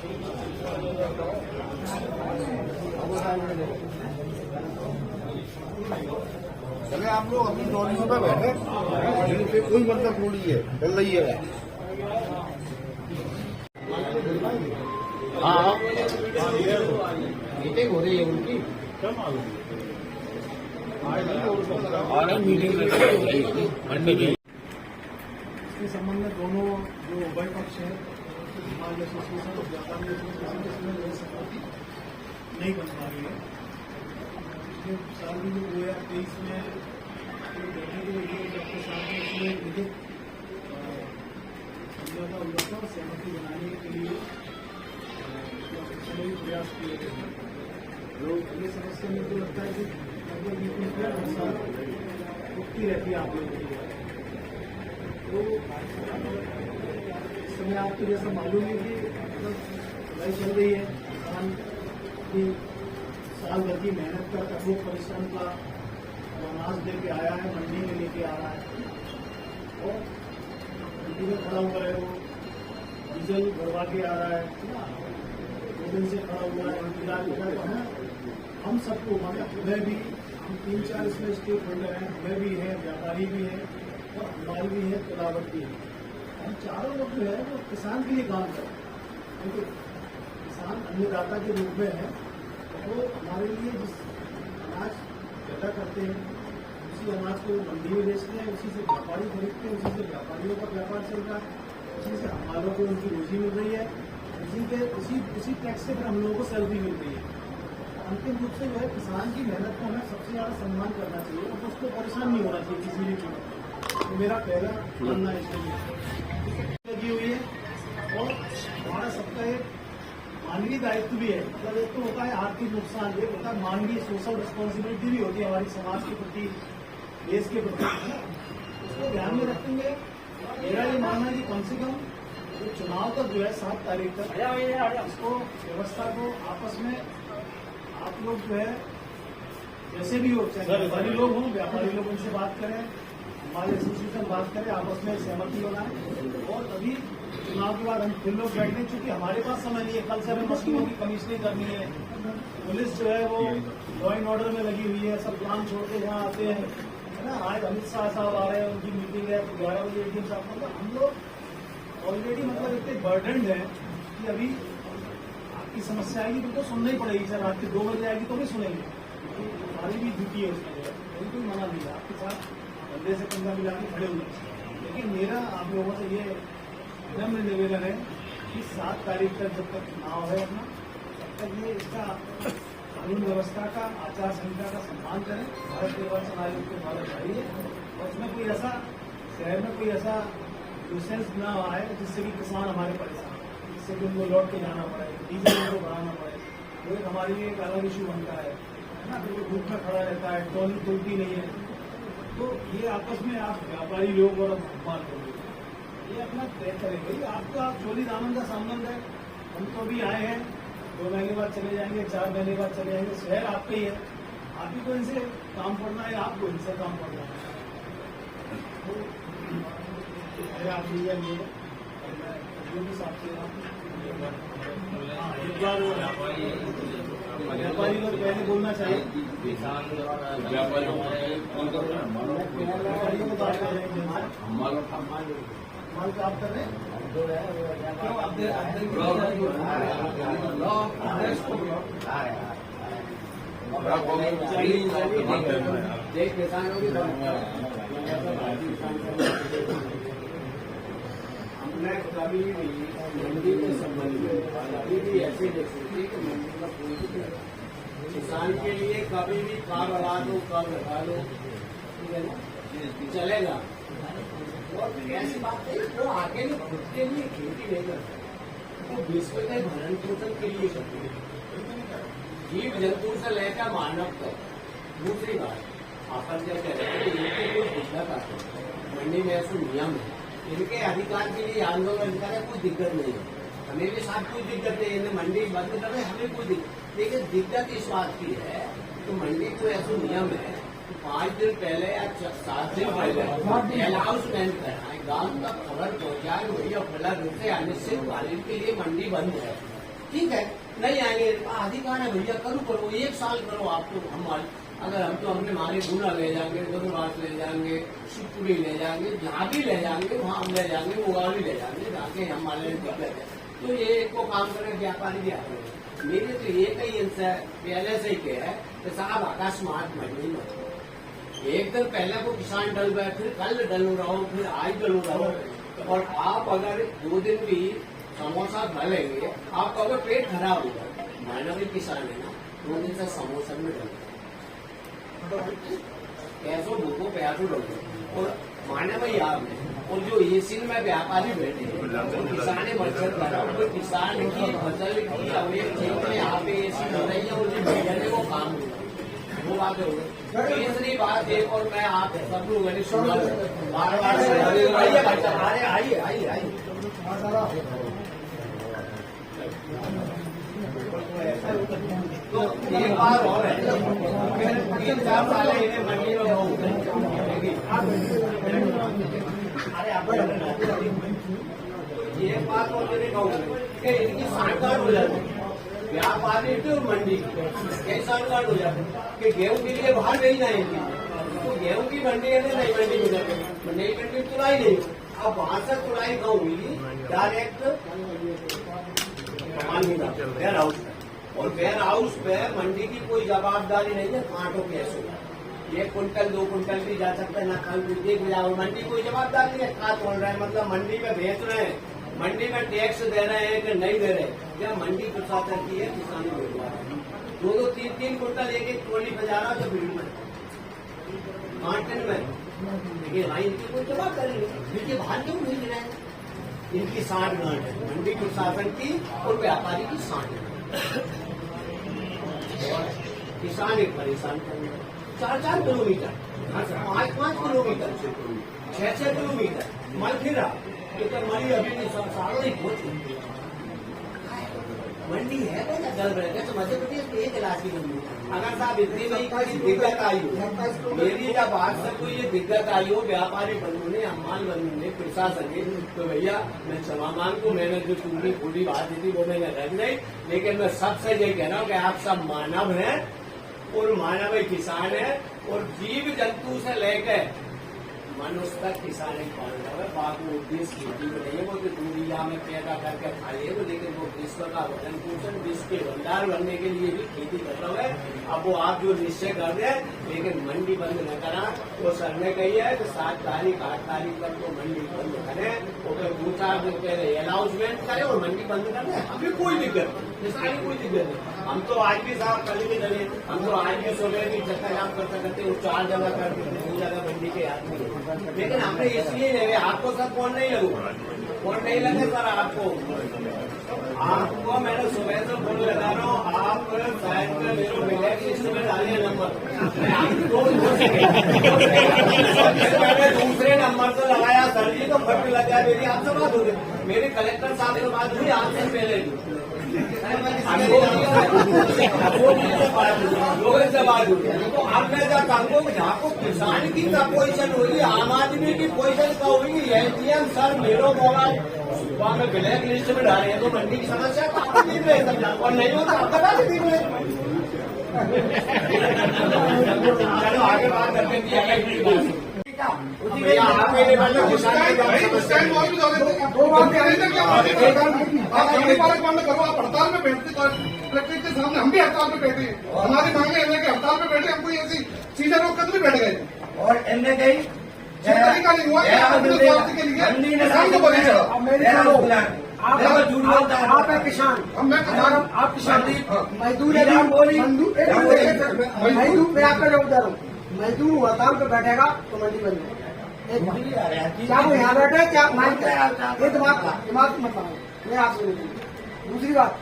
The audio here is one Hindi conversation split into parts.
चले आप लोग अपनी ट्रॉलियों पे बैठे, यहीं पे कोई मतलब थोड़ी है, चल रही है। हाँ मीटिंग हो रही है उनकी, क्या मालूम मीटिंग इसके संबंध में दोनों जो उभय पक्ष है, हिमालय एसोसिएशन और व्यापारी एसोसिएशन, इसमें जो सहमति नहीं बन पा रही है। पिछले साल भी जो 2023 में देखने के लिए सबके साथ में इसमें लिखित समझौता हुआ था और सहमति बनाने के लिए सभी प्रयास किए गए थे। ये समस्या मेरे को लगता है कि लगभग मीटिंग पर हर साल उठती रहती है आप लोगों की। तो इस समय आपको जैसा मालूम है कि लड़ाई चल रही है, किसान की साल भर की मेहनत का, कठोर परिश्रम का अनाज लेके आया है, मंडी में लेके आ रहा है और मंडी में खड़ा हुआ है, वो डीजल भरवा के आ रहा है, 2 दिन से खड़ा हुआ है, इंतजार कर रहा है। हम सबको मतलब हमें भी, हम 3-4 इसमें स्टेक होल्डर हैं, हमें भी है, व्यापारी भी है और हमारी भी है, तलावट भी है। हम चारों लोग जो है वो किसान के लिए काम कर रहे हैं, क्योंकि किसान अन्नदाता के रूप में है। तो हमारे लिए जिस अनाज पैदा करते हैं उसी अनाज को मंडी में बेचते हैं, उसी से व्यापारी खरीदते हैं, उसी से व्यापारियों का व्यापार चल रहा है, उसी से हमारों को उनकी रोजी मिल रही है, उसी टैक्स से फिर हम लोगों को सैलरी मिल रही है। अंतिम रूप से जो है किसान की मेहनत को हमें सबसे ज्यादा सम्मान करना चाहिए और उसको परेशान नहीं होना चाहिए किसी भी कीमत पर। तो मेरा पहला मानना इसलिए लगी हुई है और हमारा सबका एक मानवीय दायित्व भी है। मतलब एक तो होता है आर्थिक नुकसान, एक होता है मानवीय सोशल रिस्पॉन्सिबिलिटी भी होती है हमारी समाज के प्रति, देश के प्रति। उसको ध्यान में रखते हुए मेरा ये मानना है कि कम से कम चुनाव तक जो है 7 तारीख तक इसको व्यवस्था को आपस में आप लोग जो है जैसे भी हो, चाहे व्यापारी लोग हों, व्यापारी लोग उनसे बात करें, हमारे एसोसिएशन बात करें, आपस में सहमति बनाए और तभी चुनाव के बाद हम फिर लोग बैठने। चूंकि हमारे पास समय नहीं है, कल से हमें मशीनों की कमीशनिंग करनी है, पुलिस जो है वो लॉ एंड ऑर्डर में लगी हुई है, सब काम छोड़ के यहाँ आते हैं, है ना। आज अमित शाह साहब आ रहे हैं, उनकी मीटिंग है, तो 11 बजे ADM साहब, मतलब हम लोग ऑलरेडी मतलब इतने बर्डनड है कि अभी आपकी समस्या आएगी तो सुनना ही पड़ेगी। सर रात के 2 बजे आएगी तो भी सुनेंगे, हमारी भी ड्यूटी है उसमें, कोई मना नहीं है, आपके साथ बंदे से कंधा मिला के खड़े हुए। लेकिन मेरा आप लोगों से ये विनम्र निवेदन है कि 7 तारीख तक जब तक चुनाव है अपना, तब तक ये इसका कानून व्यवस्था का, आचार संहिता का सम्मान करें। भारत निर्वाचन आयोग के द्वारा जारी है और उसमें कोई ऐसा शहर में कोई ऐसा न्यूसेंस न आए जिससे कि किसान हमारे परेशान, जिससे कि उनको लौट के जाना पड़े, डीजल उनको बढ़ाना पड़े। तो एक हमारे लिए एक अलग इशू बनता है ना, बिल्कुल धूप में खड़ा रहता है, ट्रॉली खुलती नहीं है। तो ये आपस में आप व्यापारी लोग और भगवान लोग ये अपना तय करें। भाई आपका आप चोली दामन का संबंध है, हम तो अभी आए हैं, 2 महीने बाद चले जाएंगे, 4 महीने बाद चले जाएंगे, शहर आपका ही है, आप ही को इनसे काम पड़ना है, आपको इनसे काम पड़ना है। तो आप लीजिए जो भी साथ से एक बार व्यापारी लोग पहले बोलना चाहिए, व्यापारियों को बात कर रहे हैं, माल का आप कर रहे हैं, क्यों आप किसानों की हमने कभी भी मंडी के संबंध में कभी भी ऐसे देखी कि मंडी का कोई किसान के लिए कभी भी कार बढ़ा दो, कार बढ़ा दो, ठीक है ना, चलेगा। और ऐसी बात है वो आगे खुद के लिए खेती नहीं करते, वो विश्व के भरण पोषण के लिए करते हैं, जीव जंतु से लेकर मानव तक। दूसरी बात, अपन जब कहते हैं कि इनके कुछ दिक्कत आती है, मंडी में ऐसे नियम है, इनके अधिकार के लिए आंदोलन करें, कोई दिक्कत नहीं है, हमें भी साथ कोई दिक्कत नहीं है, मंडी बंद करें, हमें कोई दिक्कत। लेकिन दिक्कत इस बात की है तो मंडी को ऐसा नियम है कि 5 दिन पहले या 7 दिन पहले अनाउंसमेंट कराए, गांव तक खबर पहुंचाए, भैया खुला रूप से अनिश्चितकालीन के लिए मंडी बंद है। ठीक है, नहीं आएंगे अधिकार है भैया, करो 1 साल करो। आपको हम अगर हम तो अपने मारे गुना ले जाएंगे, गुरुवास ले जाएंगे, शिवपुरी ले जाएंगे, जहाँ भी ले जाएंगे वहाँ हम ले जाएंगे, उगाड़ी ले जाएंगे, जाके हमारे दिक्कत है। तो ये एक को काम करे व्यापारी भी आते हैं। मेरे तो एक ही इनसे पहले से ही कह है कि साहब अकस्मात मंडी मत, एक दिन पहले को किसान डल गए, फिर कल डलू रहो, फिर आज डलू रहो। और आप अगर 2 दिन भी समोसा डालेंगे, आपका अगर पेट खराब होगा, माना भी किसान है ना, 2 दिन से समोसा में डल पैसों भूखो प्यासों डलो। और माने भाई आपने, और जो एसी में व्यापारी बैठे हैं, किसान मच्छर करा, तो किसान की फसल की अब एक चीज में यहाँ पे एसी हो रही है, और जो मीडिया ने वो काम किया, वो बात हो गई। तीसरी बात एक, और मैं आप सब लोग मैंने सुना बार बार, आइए तो एक बार और है, 3-4 साल इन्हें मंडी में हो, अरे आप ये बात और मैंने कहूँ कि इनकी सांठगांठ हो जाती है व्यापारी तो मंडी की सांठगांठ हो जाती है कि गेहूं के लिए बाहर नहीं जाएंगे, तो गेहूं की मंडी है ना, नई मंडी में जाते, नई मंडी में तुलाई नहीं, अब वहां से तुलाई कहाँ हुई, डायरेक्ट वेयर हाउस, और वेयर हाउस पे मंडी की कोई जवाबदारी नहीं है। कांटों कैसे 1 कुंटल 2 कुंटल भी जा सकता है ना, कल देख जाओ, मंडी कोई जवाबदारी नहीं है। कहा तोड़ रहे हैं मतलब मंडी में बेच रहे हैं, मंडी में टैक्स दे रहे हैं कि नहीं दे रहे, या मंडी प्रशासन की है, किसानी बेरोजगार 2-2 3-3 कुंटल एक ट्रॉली पे जा रहा है, तो भीड़ में कांटन में, लेकिन भाई इनकी कोई जवाबदारी नहीं, इनके बाहर क्यों नहीं रहे हैं? इनकी सांठगांठ है मंडी प्रशासन की और व्यापारी की सांठगांठ। और किसान एक परेशान कर 4-4 किलोमीटर, 5-5 किलोमीटर, 6-6 किलोमीटर मल फिरा, तो मरी अभी नहीं सालों नहीं पहुंची। मंडी है क्या चल रहे हैं? तो मध्य प्रदेश में 1 इलाज की मंडी, अगर साहब इतनी नहीं कोई दिक्कत आई हो, मेरी जब आज तक कोई ये दिक्कत आई हो व्यापारी बंधु ने, अम्मान बंधु ने, प्रशासन ने, तो भैया मैं क्षमा मांगू, मैंने जो तुमने पूरी बात दी थी वो मैंने रख नहीं, लेकिन मैं सबसे यही कह रहा हूँ कि आप सब मानव हैं, और मानव ही किसान है, और जीव जंतु से लेकर मनुष्य तक किसान एक पाल रहा है। बात वो उद्देश्य खेती में नहीं है, वो तो दूरिया में पैदा करके खा लिए, तो लेकिन वो विश्व का भरण पोषण, विश्व के भंडार बनने के लिए भी खेती कर रहा है। अब वो आप जो निश्चय कर रहे हैं, लेकिन मंडी बंद न करा, वो सर ने कही है कि 7 तारीख 8 तारीख तक तो मंडी बंद करें, और फिर 2-4 दिन पहले अनाउंसमेंट करें और मंडी बंद कर दें, हमें कोई दिक्कत नहीं, किसान कोई दिक्कत नहीं। हम तो आज भी साहब कल भी चले, हम तो आज भी सुबह भी चक्कर जाम करते करते वो 4 जगह कर देते, 2 जगह मंडी के आदमी, लेकिन हमने इसलिए नहीं, आपको सर फोन नहीं लगू, फोन नहीं लगे सर आपको मैंने सुबह से फोन लगा रहा हूँ, आप शायद मेरे ब्लैक लिस्ट में डालिए नंबर, मैंने दूसरे नंबर से लगाया सर जी, तो फट लग गया, मेरी आपसे बात हो गई, मेरी कलेक्टर साहब से बात हुई आपसे पहले लोगों से बात हुई, तो अब मैं चाहता हूँ जहाँ को किसान की क्या पोजिशन होगी, आम आदमी की पोजिशन क्या होगी, एटीएम सर मेरो मोबाइल सुबह में ब्लैक लिस्ट में डाले हैं, तो मंडी की समस्या आपको दिन रहे समझा, और नहीं हो तो आप बता दें दिन रहे। चलो आगे बात करते हैं, हड़ताल में बैठते कलेक्ट्रेट के सामने, हम भी हड़ताल पे बैठे हैं, हमारी मांगे हैं कि हड़ताल पे बैठे, हमको ऐसी चीजें रोक कर भी बैठ गए, और एमने गई तरीका नहीं हुआ अपने स्वार्थ के लिए किसान को बोलेगा। आप है किसान, मैं किसान, आप किसान मजदूर है, मजदूर मैं आपका जो उधर हूँ, मजदूर हड़ताल पे बैठेगा तो मंडी बंद है। क्या वो यहाँ बैठे क्या मानते हैं? ये दिमाग मत बनाओ, मैं आपसे नहीं। दूसरी बात,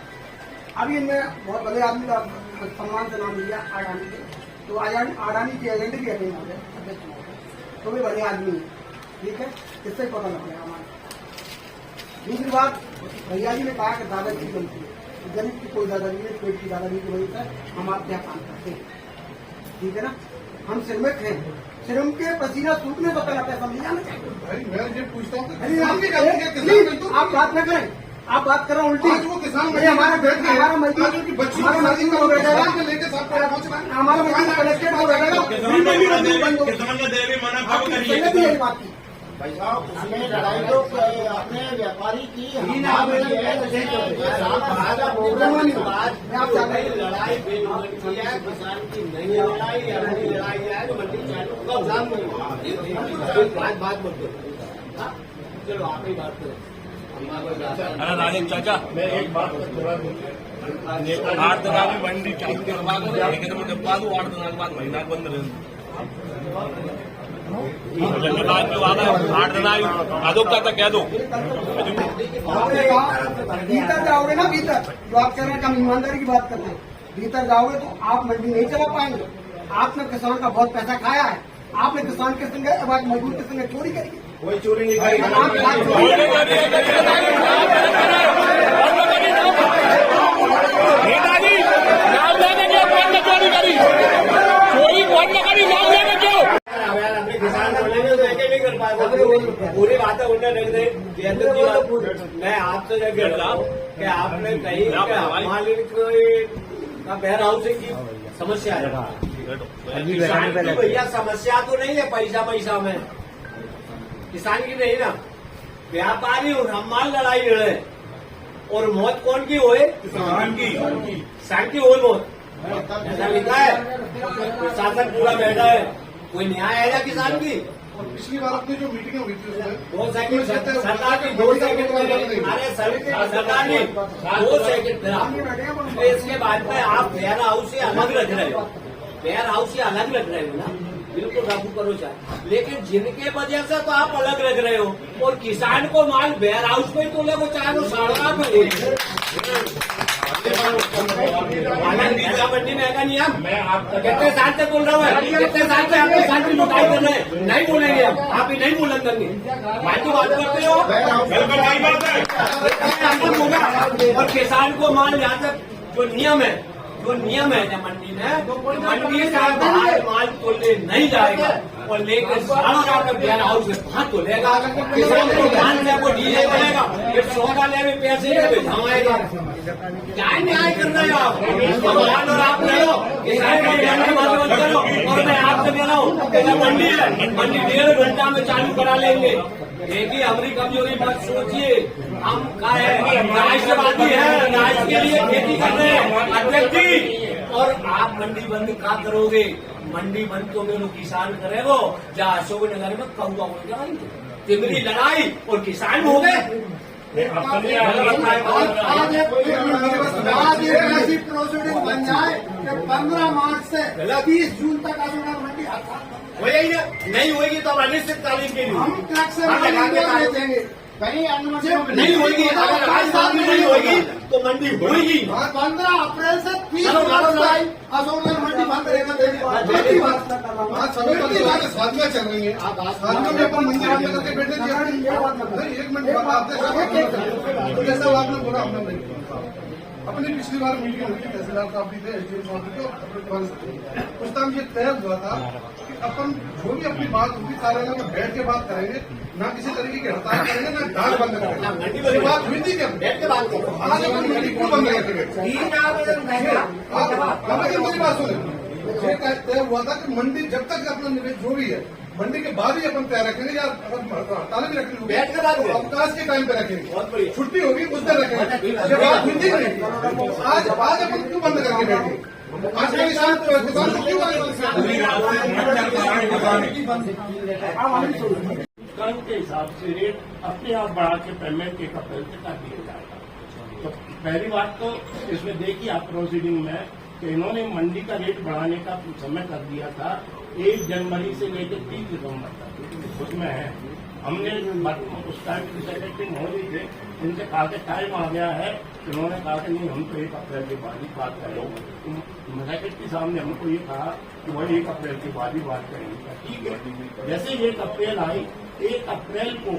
अभी इनमें बहुत बड़े आदमी का सम्मान से नाम लिया अडानी के, तो अडानी के एजेंट भी अटेंड हो गए, तो भी बड़े आदमी है, ठीक है, इससे ही पता लग गया हमारे। दूसरी बात, भैया जी ने कहा कि दादागिरी बनती है, गरीब की कोई दादागिरी नहीं, पेट की दादागिरी की वजह से हम आपके यहाँ काम करते हैं, ठीक है ना, हम श्रमिक हैं, श्रम के पसीना सूखने पर पहला पैसा मिल जाना चाहिए। मैं ये पूछता हूँ आप बात न करें, आप बात कर रहे हो उल्टी। आज वो किसान ये हमारा बैठ गए, हमारा मजदूर आज उनकी बच्ची हमारा मजदूर हो बैठेगा, लेके साथ पहुंच रहे हैं। हमारा मजदूर कलेक्टेड हो बैठेगा, किसान का देवी मना कब करिए पहले भी यही बात की। भाई साहब हमें लड़ाई तो अपने व्यापारी की लड़ाई किसान की नहीं है, लड़ाई अपनी लड़ाई है तो मंडी चालू कब जाम बात मत करो। चलो आप ही बात करो। अरे राजेश चाचा मैं एक बात थोड़ा 8 दिनाची मंडी चालू करवा लेकिन 8 दिनाक बाद महीना बंद रहेगी 8 दिन अधोक्ता तक कह दो। भीतर जाओगे ना, भीतर जो आप कह रहे हैं, हम ईमानदारी की बात करते हैं, भीतर जाओगे तो आप मंडी नहीं चला पाएंगे। आपने किसान का बहुत पैसा खाया है, आपने किसान के संग अब आज मजदूर के संग चोरी करी है। कोई चोरी नहीं करेगी। नेताजी नाम लेने क्यों कौन ने चोरी करी, चोरी कौन ने करी, नाम लेने क्यों? अपने किसान बोलेंगे तो ऐसे नहीं कर पाएगा। पूरी बातें उन्हें रख दे। मैं आपसे जब कह रहा हूँ कि आपने कहीं मालिक का वेयर हाउस की समस्या है। किसान की भैया समस्या तो नहीं है पैसा में, किसान की नहीं ना, व्यापारी और हम माल लड़ाई लड़े और मौत कौन की होए, किसान की हो मौत, ऐसा लिखा है। प्रशासन पूरा बैठा है, कोई न्याय है या किसान की? और पिछली बार अपनी जो मीटिंग हुई थी उसमें 2 सेकंड सरकार की 2 सेकंड में, अरे सरकार ने 2 सेकंड तो इसके बाद में आप वेयर हाउस से अलग रख रहे हो, वेयर हाउस से अलग रख रहे हो ना, बिल्कुल लागू करो चाहे, लेकिन जिनके वजह से तो आप अलग रख रहे हो और किसान को माल वेयर हाउस में तो लगो चाहे वो 8.5 में ले। मंडी में आएगा नहीं हम, मैं आपका कितने साल से बोल रहा हूँ, कितने साल से आप किसान की लुटाई कर रहे हैं, नहीं बोलेंगे आप ही नहीं बोलेंगे, भाई तो बात करते हो बिल्कुल सही बात है। और किसान को माल यहाँ तक जो नियम है ना मंडी में, मंडी से बाहर माल तो ले नहीं जाएगा और लेकर 8.5 वेयर हाउस में वहां तो लेगा, किसान को ध्यान से वो डीले करेगा, ये 100 का ले पैसे जमाएगा। क्या न्याय कर रहे हो आप? भगवान और आप ले लो, किसान को ध्यान की बात मत करो। और मैं आपसे कह रहा हूँ कि मंडी है, मंडी 1.5 घंटा में चालू करा लेंगे। देखिए हमारी कमजोरी मत सोचिए, हम क्या है, राष्ट्रवादी है, राष्ट्र के लिए खेती कर रहे हैं अध्यक्ष जी। और आप मंडी बंद क्या करोगे? मंडी बंद तो मेरे किसान करेगो, जहाँ अशोक नगर में कौआ हो जाएंगे, तिमरी लड़ाई और किसान हो गए। आज एक ऐसी प्रोसीडिंग बन जाए कि 15 मार्च से 30 जून तक अशोक मंडी हो जाएगी, नहीं होगी तो अनिश्चितकालीन के लिए हम ट्रक से देंगे, कहीं नहीं होगी। अगर आज साल में नहीं होगी तो मंडी होगी। 15 अप्रैल से 30 मार्च तक अशोकनगर मंडी बंद रहेगा। आज सभी बातें साथ में चल रही है, साथ में अपन मंडी बंद करके बैठे नहीं, 1 मिनट बाद तो जैसा आपने बोला हमने नहीं बोला। अपनी पिछली बार मीटिंग हुई थी, तहसीलदार साहब भी थे, एसडीएम साहब भी थे, उस टाइम ये तय हुआ था कि अपन जो भी अपनी बात होगी कार्यालय में बैठ के बात करेंगे, ना किसी तरीके की हड़ताल करेंगे, ना डाक बंद करेंगे। ये बात हुई थी क्या? बैठ के बात करो। आज अपन मंडी क्यों बंद करके बैठे? मेरी बात सुने, ये तय हुआ था कि मंडी जब तक अपना निवेश जो भी है मंडी के बाद ही अपन तय रखेंगे, या हड़ताल भी रखेंगे, बैठ के बात करें, अवकाश के टाइम पे रखेंगे, बहुत बढ़िया। छुट्टी होगी उस दिन रखेंगे। ये बात हुई थी नहीं, आज अपन क्यों बंद करके बैठे? आज के किसान को क्यों दुकान के हिसाब से रेट अपने आप बढ़ा के पेमेंट 1 अप्रैल से कर दिया जाएगा। तो पहली बात तो इसमें देखिए आप प्रोसीडिंग में कि इन्होंने मंडी का रेट बढ़ाने का समय कर दिया था 1 जनवरी से लेकर 30 दिसंबर तक, उसमें है हमने उस टाइम की सेक्रेटरी महोदय थे, इनसे कहा कि टाइम आ गया है, उन्होंने कहा कि नहीं हम तो 1 अप्रैल के बाद ही बात करेंगे। सेक्रेटरी साहब ने हमको ये कहा कि वही 1 अप्रैल के बाद ही बात करेंगे। ठीक है, जैसे 1 अप्रैल आई, 1 अप्रैल को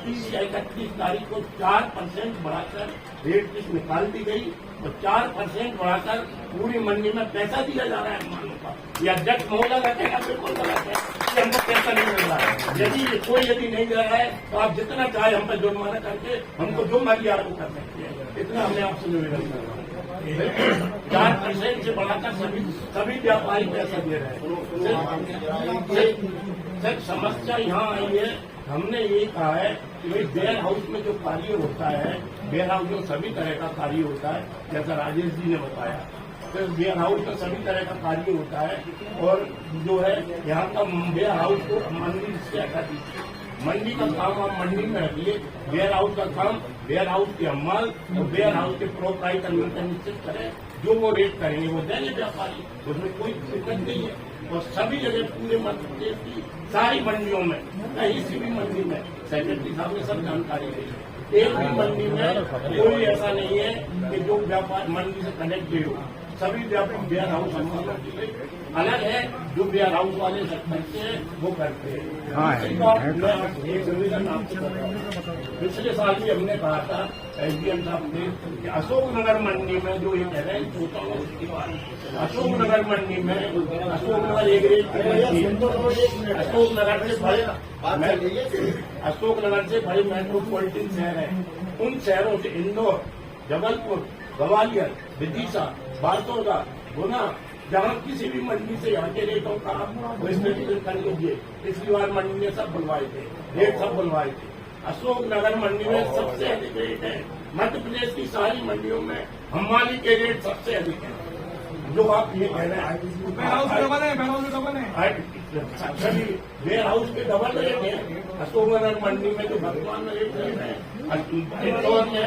31 या 31 तारीख को 4% बढ़ाकर रेट लिस्ट निकाल दी गई और 4% बढ़ाकर पूरी मंडी में पैसा दिया जा रहा है अम्मानों का। यह अध्यक्ष महोदय रखेगा बिल्कुल गलत है कि हमको पैसा नहीं मिल रहा है। यदि नहीं दे रहा है तो आप जितना चाहे हम पर जुर्माना करके हमको जो मर्जी आरोप कर सकते हैं। इतना हमने आपसे निवेदन कर रहा हूँ। 4% से बढ़ाकर सभी व्यापारी पैसा दे रहे हैं। सर समस्या यहाँ आई है, हमने ये कहा है कि भाई वेयर हाउस में जो कार्य होता है, वेयर हाउस में सभी तरह का कार्य होता है, जैसा राजेश जी ने बताया। तो वेयर हाउस में सभी तरह का कार्य होता है और जो है यहाँ का वेयर हाउस को मंडी से हटा दीजिए। मंडी का काम आप मंडी में रखिए, वेयर हाउस का काम वेयर हाउस के अमल और वेयर हाउस के प्रोप्राइटर मिलकर निश्चित करें। जो वो रेट करेंगे वो देंगे व्यापारी, उसमें कोई दिक्कत नहीं है। और सभी जगह पूरे मध्य प्रदेश की सारी मंडियों में, कहीं सी भी मंडी में सेक्रेटरी साहब ने सब जानकारी दी है। एक भी मंडी में कोई ऐसा नहीं है कि जो व्यापार मंडी से कनेक्टेड हो। सभी व्यापार वेयर हाउस अलग है, जो वेयर हाउस वाले करते हैं वो करते हैं। एक निवेदन आपसे कर रहा हूँ, पिछले साल भी हमने कहा था एसडीएम साहब ने कि अशोकनगर मंडी में जो ये कह रहे हैं सोता हूँ उसकी बात। अशोकनगर मंडी में अशोकनगर एक रेट की मंडी है। अशोकनगर से बड़े मेट्रोपॉलिटन शहर है, उन शहरों से इंदौर, जबलपुर, ग्वालियर, विदिशा, बारसोदा, गुना, जहाँ किसी भी मंडी से यहाँ के रेटों का विश्लेषण कर लीजिए। पिछली बार मंडी में सब बुलवाए थे, रेट सब बुलवाए थे। अशोकनगर मंडी में सबसे अधिक रेट है। मध्य प्रदेश की सारी मंडियों में हमारी के रेट सबसे अधिक है। जो आप ये कह रहे हैं वेयर हाउस के डबल रेट है। अशोकनगर मंडी में जो वर्तमान रेट है, इंदौर में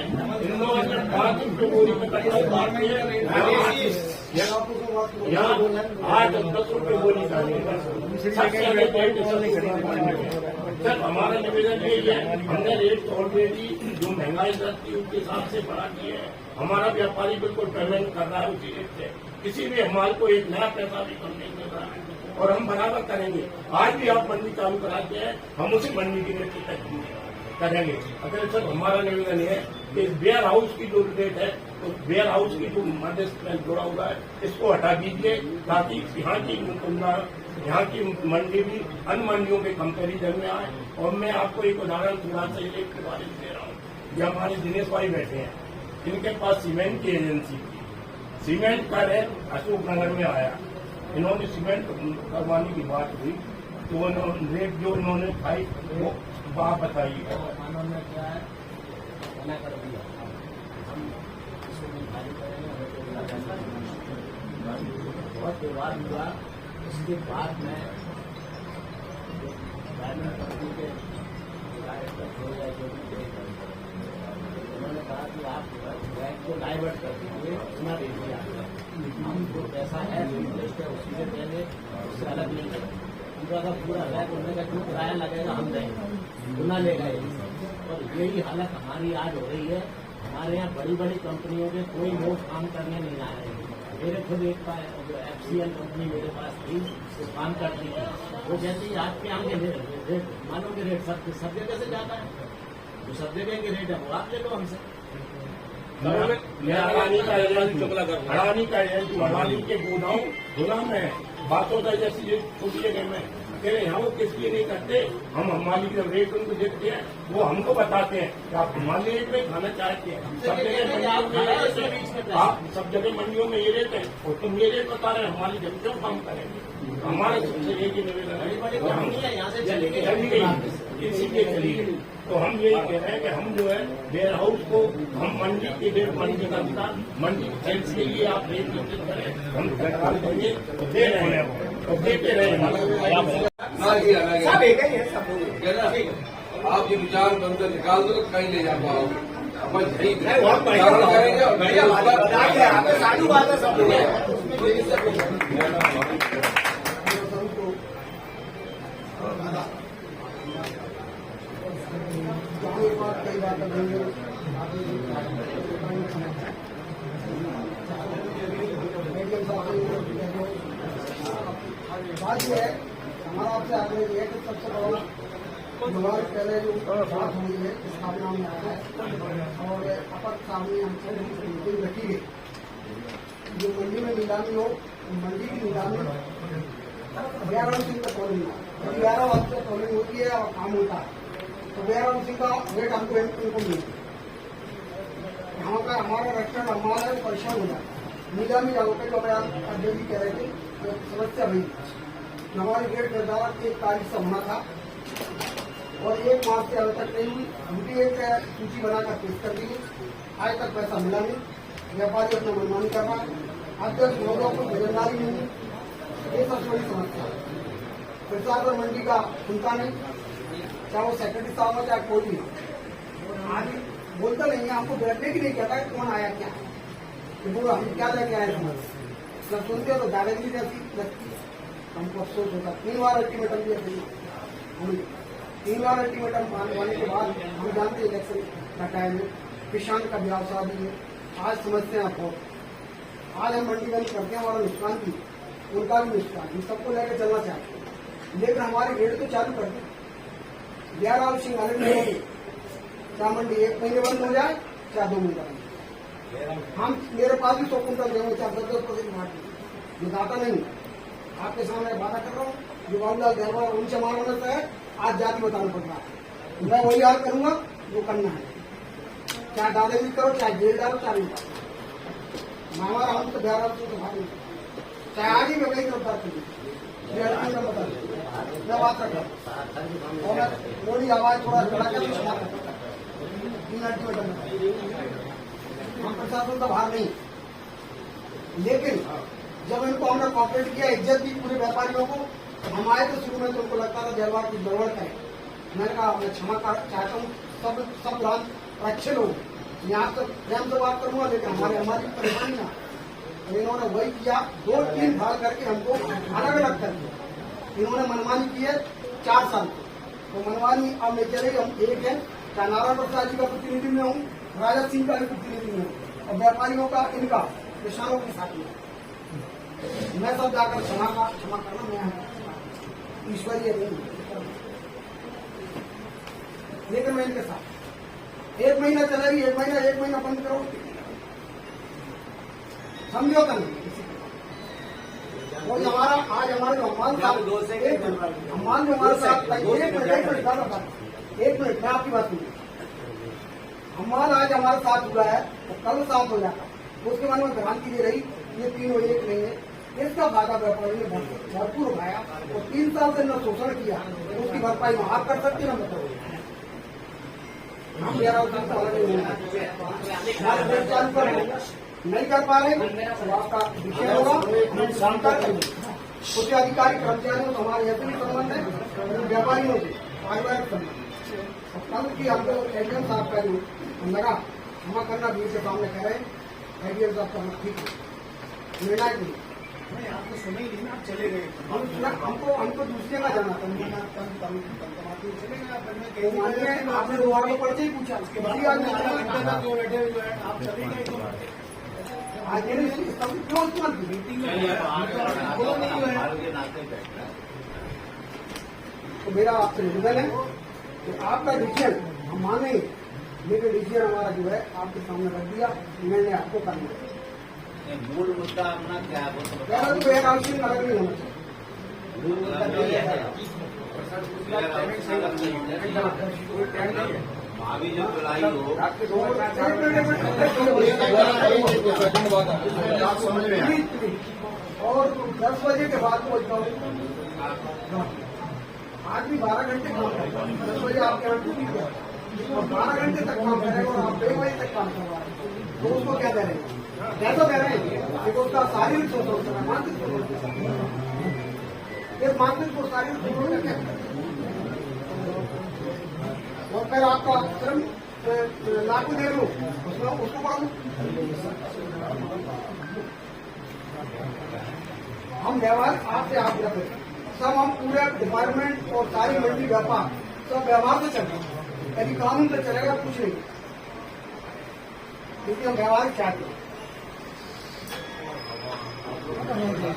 5 रुपये बोरी में कटरा काटते हैं, यहाँ 8 और 10 रुपये बोरी का सर हमारा निवेदन यही है, हमने रेट ऑलरेडी जो महंगाई दर थी उसके हिसाब से बढ़ा दिए है। हमारा व्यापारी बिल्कुल पेमेंट कर रहा है उसी रेट से, किसी भी हमारे को एक नया पैसा भी कम नहीं मिल रहा है और हम बराबर करेंगे। आज भी आप मंडी चालू कराते हैं, हम उसी मंडी की रेट की करेंगे। अगर सर हमारा निवेदन है कि वेयर हाउस की जो रेट है, तो वेयर हाउस की जो मध्यस्थ जुड़ा हुआ है इसको हटा दीजिए, ताकि यहाँ की तुलना यहाँ की मंडी भी अन्य मंडियों के कंपेरिजन में आए। और मैं आपको एक उदाहरण थोड़ा सा रेट के बारे में दे रहा हूँ। ये हमारे दिनेश भाई बैठे हैं, इनके पास सीमेंट की एजेंसी थी, सीमेंट का रेट अशोकनगर में आया। इन्होंने सीमेंट करवाने की बात हुई तो रेट जो इन्होंने खाई वो बात बताइए। क्या है मना कर दिया, हम इसको निर्धारित करेंगे। बहुत विवाद हुआ, उसके बाद में डायमंड कंपनी के डायरेक्टर उन्होंने कहा कि आप बैंक को डाइवर्ट कर दीजिए, उतना दे दिया। हम जो पैसा है लिस्ट है उसी से देंगे, उससे अलग नहीं करेंगे। पूरा का पूरा है, उन्होंने कहा जो किराया लगेगा हम देंगे, गुना लेगा। और यही हालत हमारी आज हो रही है। हमारे यहाँ बड़ी बड़ी कंपनियों के कोई लोग काम करने नहीं आ रहे हैं। मेरे खुद एक FCL कंपनी मेरे पास थी, काम करती थी। वो जैसे ही आपके आगे रेट मानो के रेट सब जगह से जाता है, जो सब जगह के रेट है वो आप ले लो हमसे। अडानी के गोदाम में बात होता है जैसी छोटी जगह में कह रहे यहाँ वो किस लिए नहीं करते। हम हमारी जो रेट उनको देखते हैं वो हमको बताते हैं कि आप हमारे रेट में खाना चाहते हैं। सब जगह मंडियों में ये रेट है और तुम ये रेट बता रहे हैं, हमारी जब क्यों काम करेंगे। हमारा सबसे एक ही निवेदन है, यहाँ से चली गई इसीलिए चली गई। तो हम यही कह रहे हैं कि हम जो है वेयर हाउस को हम मंडी के रेट, मंडी का अधिकार, मंडी सेल्स के लिए आप रेट निश्चित करें, हम सरकार देंगे तो दे रहे हैं और देते रहे। सब एक ही है, सब आप ये विचार बनकर निकाल दो तो कहीं ले जा पाओगे। सारी बात है सब बात यह है, हमारा आपसे आग्रह है कि सबसे बड़ा हमारे पहले जो बात हुई है स्थापना में आया है और अपर सामने हमसे मीटिंग रखी गई जो मंडी में नीलामी हो मंडी की नीलामी 11 सिंह का कॉलिंग है 11 वक्त से कॉलिंग होती है और काम होता है तो 11 सिंह का रेट हमको इनको मिलता है यहाँ का हमारा रेस्टोरेंट हमारा परेशान हो जाता है नीलामी जाओ पे जो अध्यक्ष जी कह रहे थे समस्या हुई हमारी रेट निर्धारण 1 तारीख से होना था और 1 मार्च से अभी तक नहीं हुई उनकी एक सूची बनाकर पेश कर दी आज तक पैसा मिला नहीं व्यापारी अपना मनमानी कर रहा है अध्यक्ष लोगों को बेरोजगारी नहीं है ये सबसे बड़ी समस्या है प्रशासन मंडी का सुनता नहीं चाहे वो सेक्रेटरी साहब हो चाहे कोई भी हो आज बोलता नहीं है हमको बैठने की नहीं कहता है कौन आया क्या है बोलो हम क्या लेके आए समझ जब सुनते हो तो दादागिरी जैसी लगती है हमको अफसोस होता 3 बार अल्टीमेटम दिया 3 बार अल्टीमेटम मानने के बाद हम जानते इलेक्शन का टाइम है किसान का व्यवसाय भी है आज समझते हैं बहुत आज हम मंडी बंद करते हैं हमारा नुकसान भी उनका भी नुकसान हम सबको लेकर चलना चाहते हैं लेकिन हमारी रेट तो चालू कर दें 11 सिंह वाले क्या मंडी 1 महीने बंद हो जाए चाहे 2 महीने बंद हम मेरे पास भी 100 कुंटल गेहूँ 10-10% बांट मैं दाता नहीं आपके सामने वादा कर रहा हूँ जो बाबूलाल गहलोत उनसे मारने से है आज जाति बताना पड़ रहा है मैं वही हाल करूंगा जो करना है चाहे दादागिरी करो चाहे जेल डालो चाहे नहीं डालो हमारा हम तो 11 से भाग नहीं चाहे आज ही मैं वही गिरफ्तार करूँ मैं बात कर रहा हूँ और मैं मोदी आवाज थोड़ा चढ़ा कर हम प्रशासन तो बाहर नहीं लेकिन जब इनको हमने कॉपरेट किया इज्जत दी पूरे व्यापारियों को हम आए तो शुरू में तो उनको लगता था जलवार की गड़बड़ करें मैंने कहा मैं क्षमा चाहता हूँ सब लाल अच्छे लोग यहाँ तो प्रेम से बात करूंगा लेकिन हमारी परेशानी ना तो इन्होंने वही किया 2-3 भाग करके हमको अलग अलग कर दिया इन्होंने मनमानी की है 4 साल तो मनमानी अब नहीं चलेगी हम एक है चाहे नारायण प्रसाद जी का प्रतिनिधि में हूँ राजा सिंह का भी प्रतिनिधि में हूँ और व्यापारियों का इनका किसानों के साथ में मैं सब जाकर क्षमा करना मैं ईश्वरीय नहीं लेकिन मैं इनके साथ 1 महीना चलेगी 1 महीना बंद करो समझौता नहीं और हमारा आज हमारे जो अम्मान साहब अम्मान जो हमारे साथ 1 मिनट मैं आपकी बात सुनिए अम्मान आज हमारे साथ हुआ है तो कल शाम हो जाता उसके बाद में भ्रांति दे रही ये 3 और 1 नहीं है इसका फायदा व्यापारी ने भरपूर उठाया और 3 साल से न शोषण किया उसकी भरपाई वहां कर सकती ना बताओ हम 11 नहीं कर पा रहे तो आपका विषय होगा उच्च अधिकारी कर्मचारियों से हमारे ऐसे भी संबंध है व्यापारियों से पारिवारिक संबंध कल की हमको एडीएम साहब का जो लगा क्षमा करना भीड़ के सामने कह रहे हैं एडीएम साहब का ठीक है निर्णायक नहीं नहीं आपको सुना ही नहीं ना आप चले गए हमको दूसरे का जाना था आपने दोबारा को पढ़ते ही पूछा उसके बाद बैठे हुए हैं आप चले गए आज क्यों इस्तेमाल की मीटिंग तो मेरा आपसे निवेदन है कि आपका डिसीजन हम माने लेकिन डिसीजन हमारा जो है आपके सामने रख दिया निर्णय आपको करना है मूल मुद्दा अपना क्या है पहला तो एक आंशिक नगर नहीं होना चाहिए मूल मुद्दा नहीं है भाभी जो बुलाई हो और 10 बजे के बाद पहुंचता हूँ आज भी 12 घंटे काम करेगा 10 बजे आपके यहाँ ड्यूटी किया और 12 घंटे तक काम करेगा और आप 2 बजे तक काम करवा रहे हैं तो उसको क्या कह रहे हैं क्या तो कह रहे हैं कि उसका शारीरिक शोषण है मानसिक शोषण ये मानसिक और शारीरिक शोषण का क्या और फिर आपका श्रम लागू दे लो उसको मालूम हम व्यवहार आपसे आप रखते सब हम पूरे डिपार्टमेंट और सारी मंडी व्यापार सब व्यवहार से चलते हैं यदि कानून से चलेगा कुछ नहीं क्योंकि हम व्यवहार चाहते हैं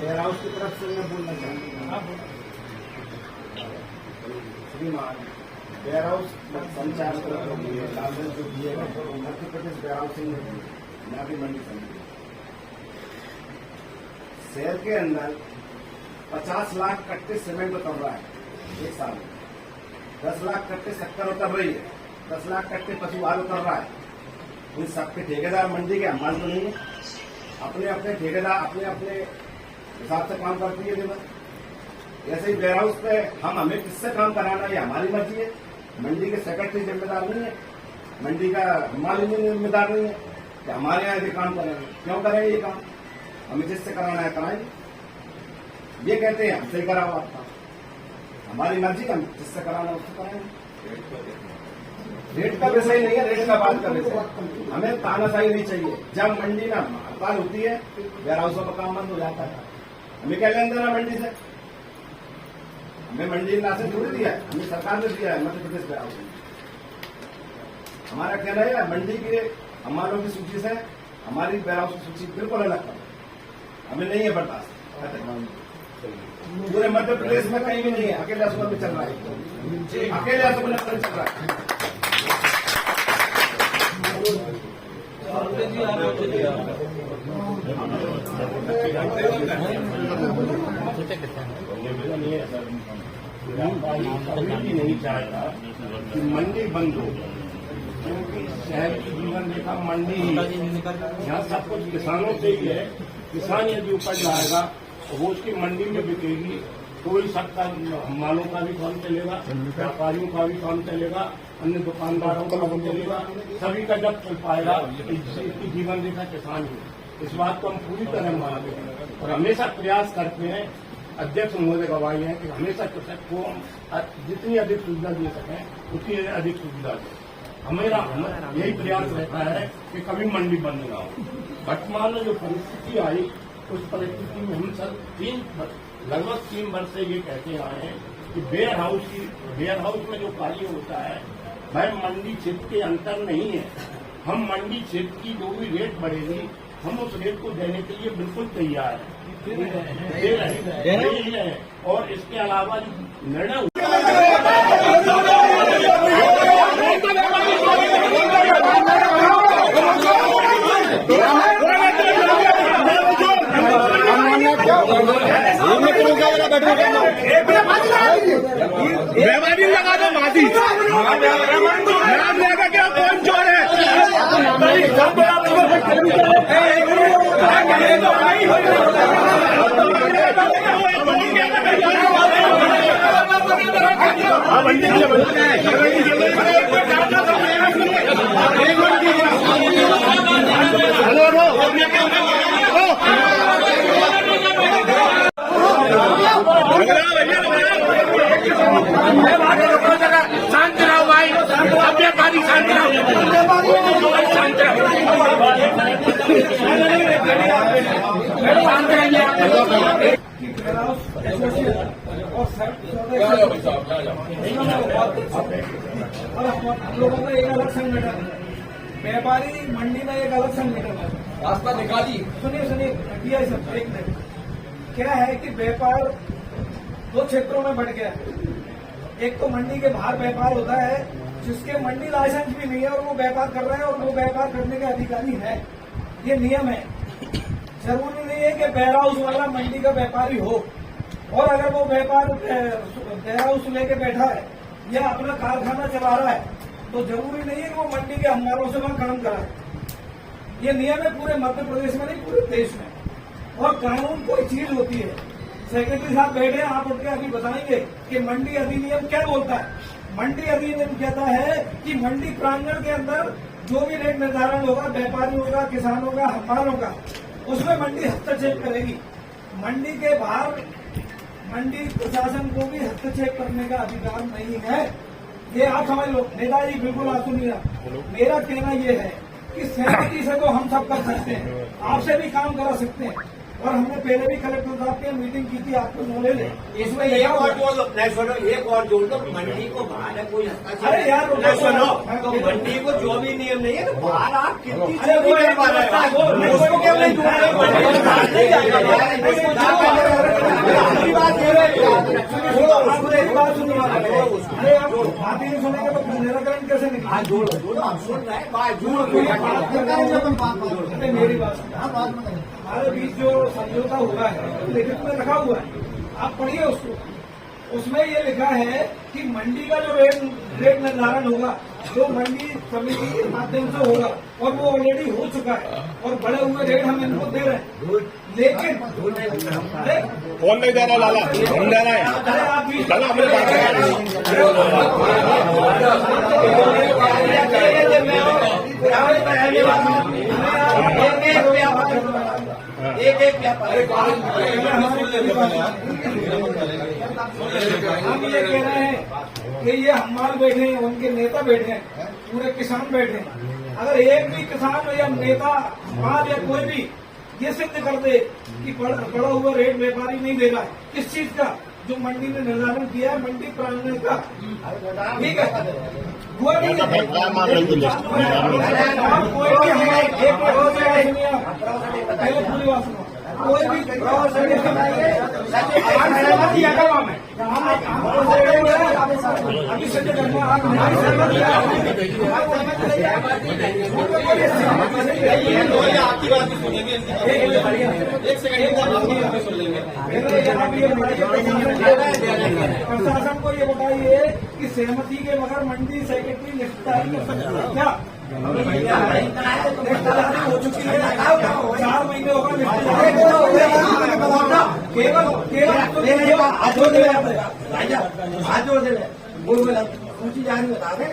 वेयर हाउस की तरफ से मैं बोलना चाहता हूँ श्रीमान वेयर हाउस संचालक लाइसेंस जो दिएगा तो मध्य प्रदेश वेयर हाउसिंग नाभी मंडी समिति शहर के अंदर 50 लाख कट्टे सीमेंट उतर रहा है एक साल में, 10 लाख कट्टे शक्कर उतर रही है, 10 लाख कट्टे पशु आहार उतर रहा है। इन सबके ठेकेदार मंडी के हमारे तो नहीं है, अपने अपने ठेकेदार अपने अपने हिसाब से काम करती है लेबर। ऐसे ही वेयर हाउस पे हमें किससे काम कराना है हमारी मर्जी है। मंडी के सेक्रेटरी जिम्मेदार नहीं है, मंडी का माली जिम्मेदार नहीं है कि हमारे यहाँ ये काम करेंगे। क्यों करेंगे ये काम? हमें जिससे कराना है कराएंगे। ये कहते हैं हमसे कराओ आपका, हमारी मर्जी, हम जिससे कराना है उससे कराएंगे। रेट का विषय नहीं है, रेट का बात करने से हमें तानाशाही नहीं चाहिए। जब मंडी में हड़ताल होती है वेयर हाउसों का काम बंद हो जाता है, हमें क्या लेन देना मंडी से? हमें मंडी लाइसेंस थोड़ी दिया है, हमें सरकार ने दिया है मध्य प्रदेश वेयर हाउस। हमारा कहना है मंडी के हमारों की सूची से हमारी वेयर हाउस की सूची बिल्कुल अलग कर, हमें नहीं है बर्दाश्त। पूरे मध्य प्रदेश में कहीं भी नहीं है, अकेले असुर में चल रहा है, अकेले असुर में चल रहा है। कभी भी नहीं चाहता कि मंडी बंद हो, क्योंकि शहर की जीवन रेखा मंडी ही, यहाँ सब कुछ किसानों से ही है। किसान यदि उपज लाएगा तो वो उसकी मंडी में बिकेगी, तो ही सबका मालों का भी काम चलेगा, व्यापारियों का भी काम चलेगा, अन्य दुकानदारों का भी चलेगा, सभी का जब चल पाएगा। इसकी जीवन रेखा किसान ही, इस बात को हम पूरी तरह मानते हैं और हमेशा प्रयास करते हैं। अध्यक्ष महोदय गवाही है कि हमेशा कृषक को जितनी अधिक सुविधा दे सकें उतनी अधिक सुविधा दें। हमारा यही प्रयास रहता है कि कभी मंडी बंद ना हो। वर्तमान में जो परिस्थिति आई उस परिस्थिति में हम सब लगभग 3 वर्ष से ये कहते आए हैं कि वेयर हाउस में जो कार्य होता है भाई मंडी क्षेत्र के अंतर नहीं है। हम मंडी क्षेत्र की जो भी रेट बढ़ेगी हम उस रेट को देने के लिए बिल्कुल तैयार हैं, दे रहे हैं। और इसके अलावा जो निर्णय बेवादी लगा दो मादी नाम लेगा क्या कौन चोर है? शांत रहो भाई, अव्यापारी शांत और हम लोगों का एक अलग संगठन है, व्यापारी मंडी में एक अलग संगठन है। रास्ता निकाली। सुनिए किया है सब। एक मिनट, क्या है कि व्यापार 2 क्षेत्रों में बढ़ गया है। एक तो मंडी के बाहर व्यापार होता है जिसके मंडी लाइसेंस भी नहीं है और वो व्यापार कर रहे हैं और वो व्यापार करने के अधिकारी है, ये नियम है। जरूरी नहीं है कि वेयर हाउस वाला मंडी का व्यापारी हो, और अगर वो व्यापार वेयर हाउस लेके बैठा है या अपना कारखाना चला रहा है तो जरूरी नहीं है कि वो मंडी के हमारों से वहां काम कराए। ये नियम है पूरे मध्य प्रदेश में नहीं, पूरे देश में। और कानून कोई चीज होती है, सेक्रेटरी साहब बैठे हैं, आप उठ के अभी बताएंगे कि मंडी अधिनियम क्या बोलता है। मंडी अधिनियम कहता है कि मंडी प्रांगण के अंदर जो भी रेट निर्धारण होगा व्यापारियों का, किसानों का, हमारों का, उसमें मंडी हस्तक्षेप करेगी। मंडी के बाहर मंडी प्रशासन को भी हस्तक्षेप करने का अधिकार नहीं है, ये आप समझ लो। नेताजी बिल्कुल आप सुनिए, मेरा कहना ये है कि सहमति से तो हम सब कर सकते हैं, आपसे भी काम करा सकते हैं। और हमने पहले भी कलेक्टर साहब की मीटिंग की थी, आपको नॉलेज है। इसमें एक और जोड़ दो, नहीं सुनो, एक और जोड़ दो, मंडी को बाहर है कोई हस्ताक्षर। अरे यार नहीं सुनो, तो मंडी को जो भी नियम नहीं है तो बाहर आप कितनी चीजें करवा रहे हो, उसको क्या अरे आप बात ही नहीं सुनेंगे तो निराकरण कैसे निकलेगा? मेरी बात हमारे बीच जो समझौता हुआ है लिखित में रखा हुआ है, आप पढ़िए उसको। उसमें ये लिखा है कि मंडी का जो रेट निर्धारण होगा जो मंडी समिति के माध्यम से होगा और वो ऑलरेडी हो चुका है और बढ़े हुए रेट हम इनको दे रहे हैं, लेकिन फोन नहीं दे रहा लाला, फोन दे रहा है। अरे आप बीच चलो अपने बात एक व्यापारी हम ये कह रहे हैं कि ये हमारे बैठे हैं, उनके नेता बैठे हैं, पूरे किसान बैठे हैं। अगर एक भी किसान या नेता बात या कोई भी ये सिद्ध कर दे कि बढ़ा हुआ रेट व्यापारी नहीं देगा, किस चीज का, जो मंडी ने निर्धारण किया है मंडी प्रांगण का, ठीक है, वो नहीं कोई भी हमारे पूरी बात सुनो, कोई भी अभी सत्य करना आप हमारी सहमति आपकी बात भी सुनेंगे, एक सेकंड सुन लेंगे। प्रशासन को ये बताइए कि सहमति के बगैर मंडी सेक्रेटरी निष्ठारी कर सकते हैं क्या? हो चुकी है, 4 महीने होगा केवल हाथ जोड़ दे पूछी जा रही बता दें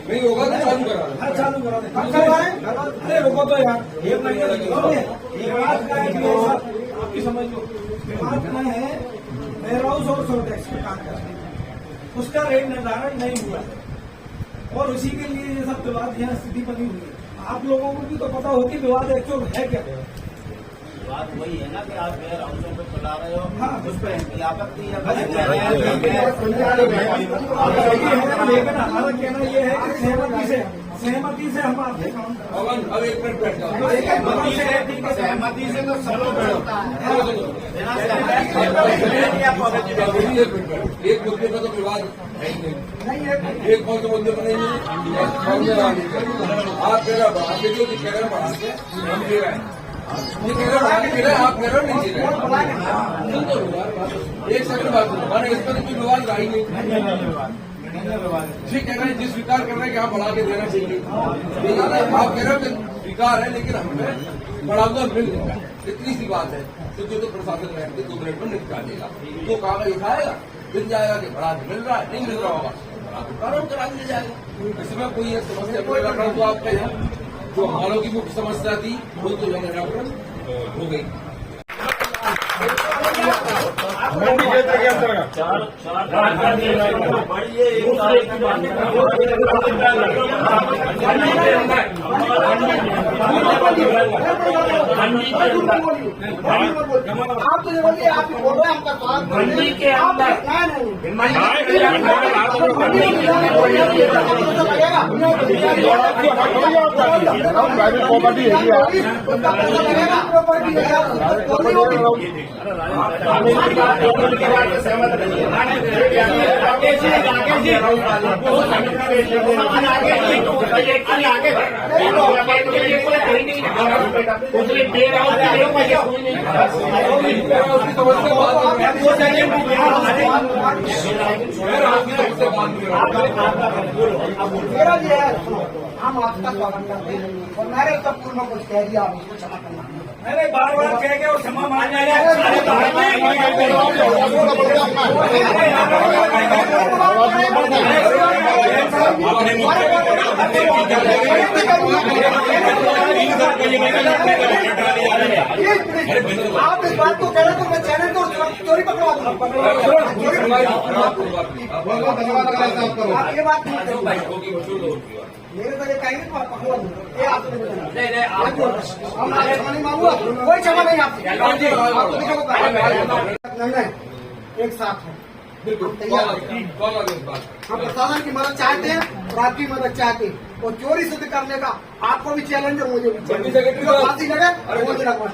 नहीं होगा तो चालू करा, चालू करा दे, हम करवाएं। अरे रुको तो यार, एक महीने विवाद का है, आपकी समझ लो, विवाद का है वेयर हाउस और सोटेक्स के काम करते हैं, उसका रेट निर्धारण नहीं हुआ है और उसी के लिए ये सब विवाद यहाँ स्थिति बनी हुई है। आप लोगों को भी तो पता हो कि विवाद एक्चुअल है क्या। बात वही है ना कि आप वेयर हाउसों पे चला रहे हो, हाँ, उस पर आपत्ति लेकिन हमारा कहना ये है कि सहमति से हम आपसे काम अब 1 मिनट बैठ जाओ। सहमति से तो सब लोग एक मुद्दे पर तो विवाद है ही नहीं, एक कौन से मुद्दे पर नहीं है, आप कह रहे बढ़ा के जो कह रहे बढ़ा के हम दे रहे हैं, ये कह रहे बढ़ा के दे रहे हैं, आप कह रहे नहीं दे रहे। एक सेकंड बात सुनो, मैंने इस पर कोई विवाद रहा ही नहीं। जी कह रहे हैं, जिस स्वीकार कर रहे हैं कि आप बढ़ा के देना चाहिए, आप कह रहे हो कि स्वीकार है लेकिन हमें बढ़ा हुआ मिल रहा है, इतनी सी बात है। तो प्रशासन रहते 2 मिनट में निपटा देगा, वो कागज उठाएगा, मिल जाएगा कि बढ़ा मिल रहा है, नहीं मिल रहा होगा कानून करा दिया जाएगा। इसमें कोई एक समस्या कोई लखनऊ तो आपका यहाँ जो हमारों की मुख्य समस्या थी वो तो जो निराकरण हो गई। मंडी क्षेत्र के अंतर्गत आप तो ये बोलिए, आप बोल रहे हैं आपका मंडी के अंदर प्राइवेट प्रॉपर्टी सहमत नहीं मेरा जो है हम आपका स्वागत करते हैं और मैंने उसका पूर्ण कुछ कह दिया, आप इसको क्षमा करना। मैंने बार कह के और क्षमा मान आप इस बात को कह रहे तो मैं चैनल को चोरी पकड़वा दूंगा। आप ये बात मेरे तो ये कहेंगे तो आप पकड़वा दूंगा, ये आपसे नहीं मांगूंगा, कोई क्षमा नहीं आपसे। नहीं एक साथ है, हम तैयार हैं। हम प्रशासन की मदद चाहते हैं और आपकी मदद चाहते हैं और चोरी सिद्ध करने का आपको भी चैलेंज है, मुझे भी चैलेंज। जो फांसी लगे वो धन्यवाद।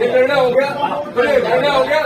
निर्णय हो गया, निर्णय हो गया,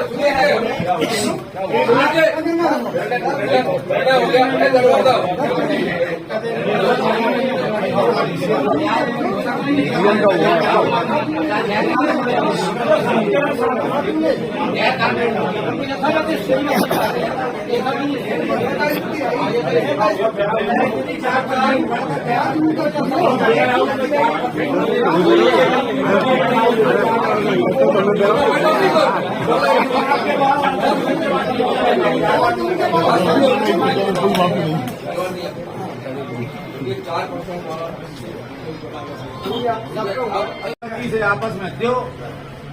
से आपस में दो,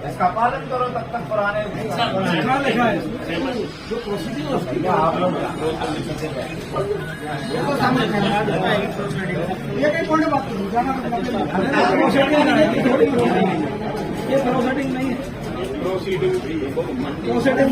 इसका पालन करो तब तक पुराने जो प्रोसीडिंग है उसकी आप लोग ये कहीं कोई बात नहीं जाना ये प्रोसीडिंग नहीं है, प्रोसीडिंग नहीं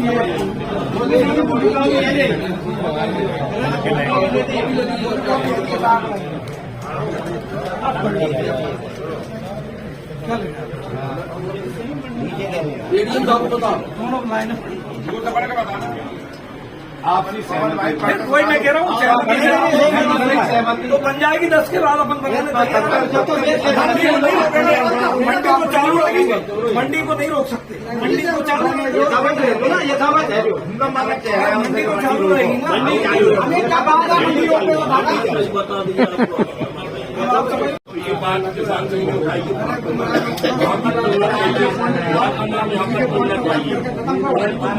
आपसी सहमति कोई मैं कह रहा हूँ तो बन जाएगी 10 के बाद अपन बनाने मंडी को चालू रखेंगे, मंडी को नहीं रोक सकते, मंडी को चालू मंडी को चालू रहेगी ना। ये बात किसान से उठाई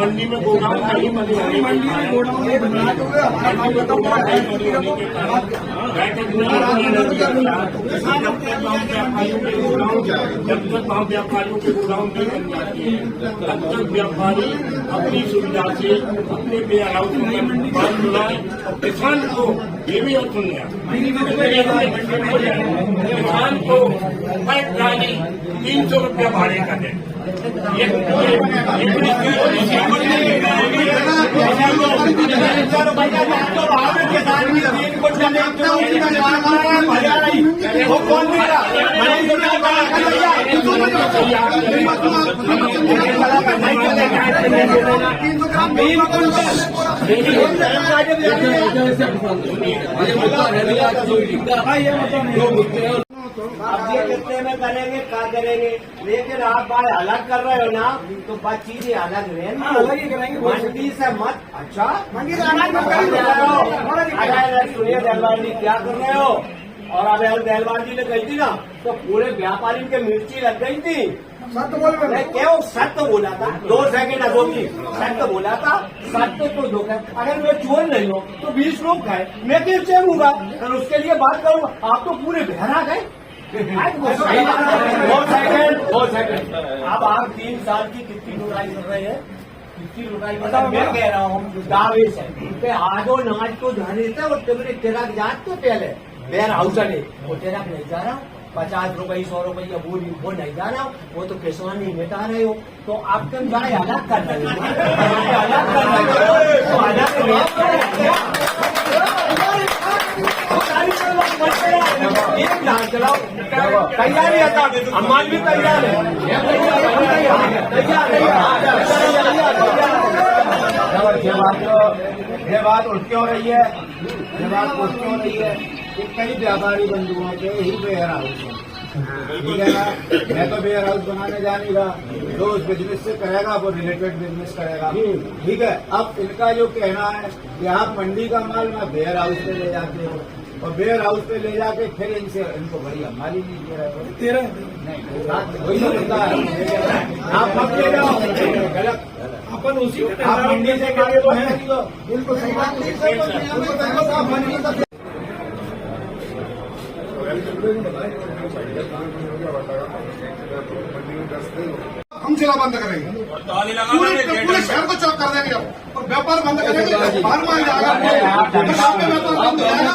मंडी में गोदाम नहीं बनी, मंडी में गोदाम नहीं बना, जब तक वहाँ व्यापारियों के गोदाम नहीं बन जाती है तब तक व्यापारी अपनी सुविधा से अपने वेयर हाउस में माल बुलाए और किसान को ये भी सुन गया किसान को हर ट्राली 300 रुपया भाड़े का दे। अब ये कितने में करेंगे क्या करेंगे, लेकिन आप बात अलग कर रहे हो ना तो बात चीजें अलग है ना, अलग ही करेंगे। मंडी से मत, अच्छा मंडी से अलग मत सुनिए दहलवाल जी क्या कर रहे हो। और अब दहलवाल जी ने कही थी ना तो पूरे व्यापारी के मिर्ची लग गई थी। सत्य बोल रहे मैं क्यों सत्य बोला था, 2 सेकंड अगोपी सत्य बोला था, सत्य तो दो। अगर मैं चोर नहीं हूँ तो 20 लोग खाए, मैं क्यों चलूंगा और उसके लिए बात करूंगा। आप तो पूरे बहरा गए। 2 सेकंड। अब आप 3 साल की कितनी लुटाई कर रहे हैं, कितनी लुटाई कर रहे हैं? मैं कह रहा हूँ दावे से पे आजो नाच को जाने थे और तुमने तिरक जात तो पहले वेयर हाउस ने वो तिरक नहीं जा रहा, 50 रुपये 100 रुपये वो नहीं जा रहा, वो तो किसानी मिटा रहे हो। तो आप तुम जाए अलग कर रहे हो, अलग कर रहे हो तो अलग एक लाख चलाओ तैयारी आता, अम्मान भी तैयार है, ये बात उठ क्यों रही है, ये बात उठ क्यों रही है कि कई व्यापारी बंधुओं के ही वेयर हाउस है, ठीक है ना। मैं तो वेयर हाउस बनाने जा नहीं रहा, जो उस बिजनेस से करेगा वो रिलेटेड बिजनेस करेगा, ठीक है। अब इनका जो कहना है कि आप मंडी का माल ना वेयर हाउस पे ले जाते हो और वेयर हाउस पे ले जाके फिर इनसे इनको बढ़िया माल ही नहीं दे रहे हो। नहीं वही होता है, आप मत ले जाओ गलत, अपन उसी आप मंडी से करें तो है बिल्कुल सही बात नहीं। हम जिला बंद करेंगे, पूरे शहर को चौक कर देंगे और व्यापार बंद करेंगे बाहर मान जाएगा आपका व्यापार बंद हो जाएगा।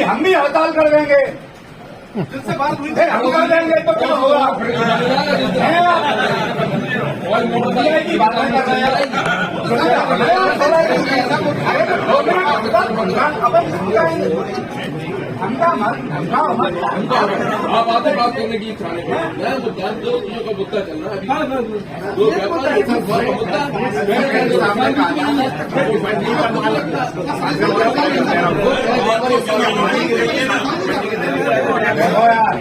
हम भी हड़ताल कर देंगे, जिससे बात हुई फिर हम कर देंगे तो क्या होगा? की बातें कर रहे हैं। आप आते बात करने की इच्छा नहीं मैं मुद्दा दो चीजों का मुद्दा चल रहा है अभी दो व्यापारी का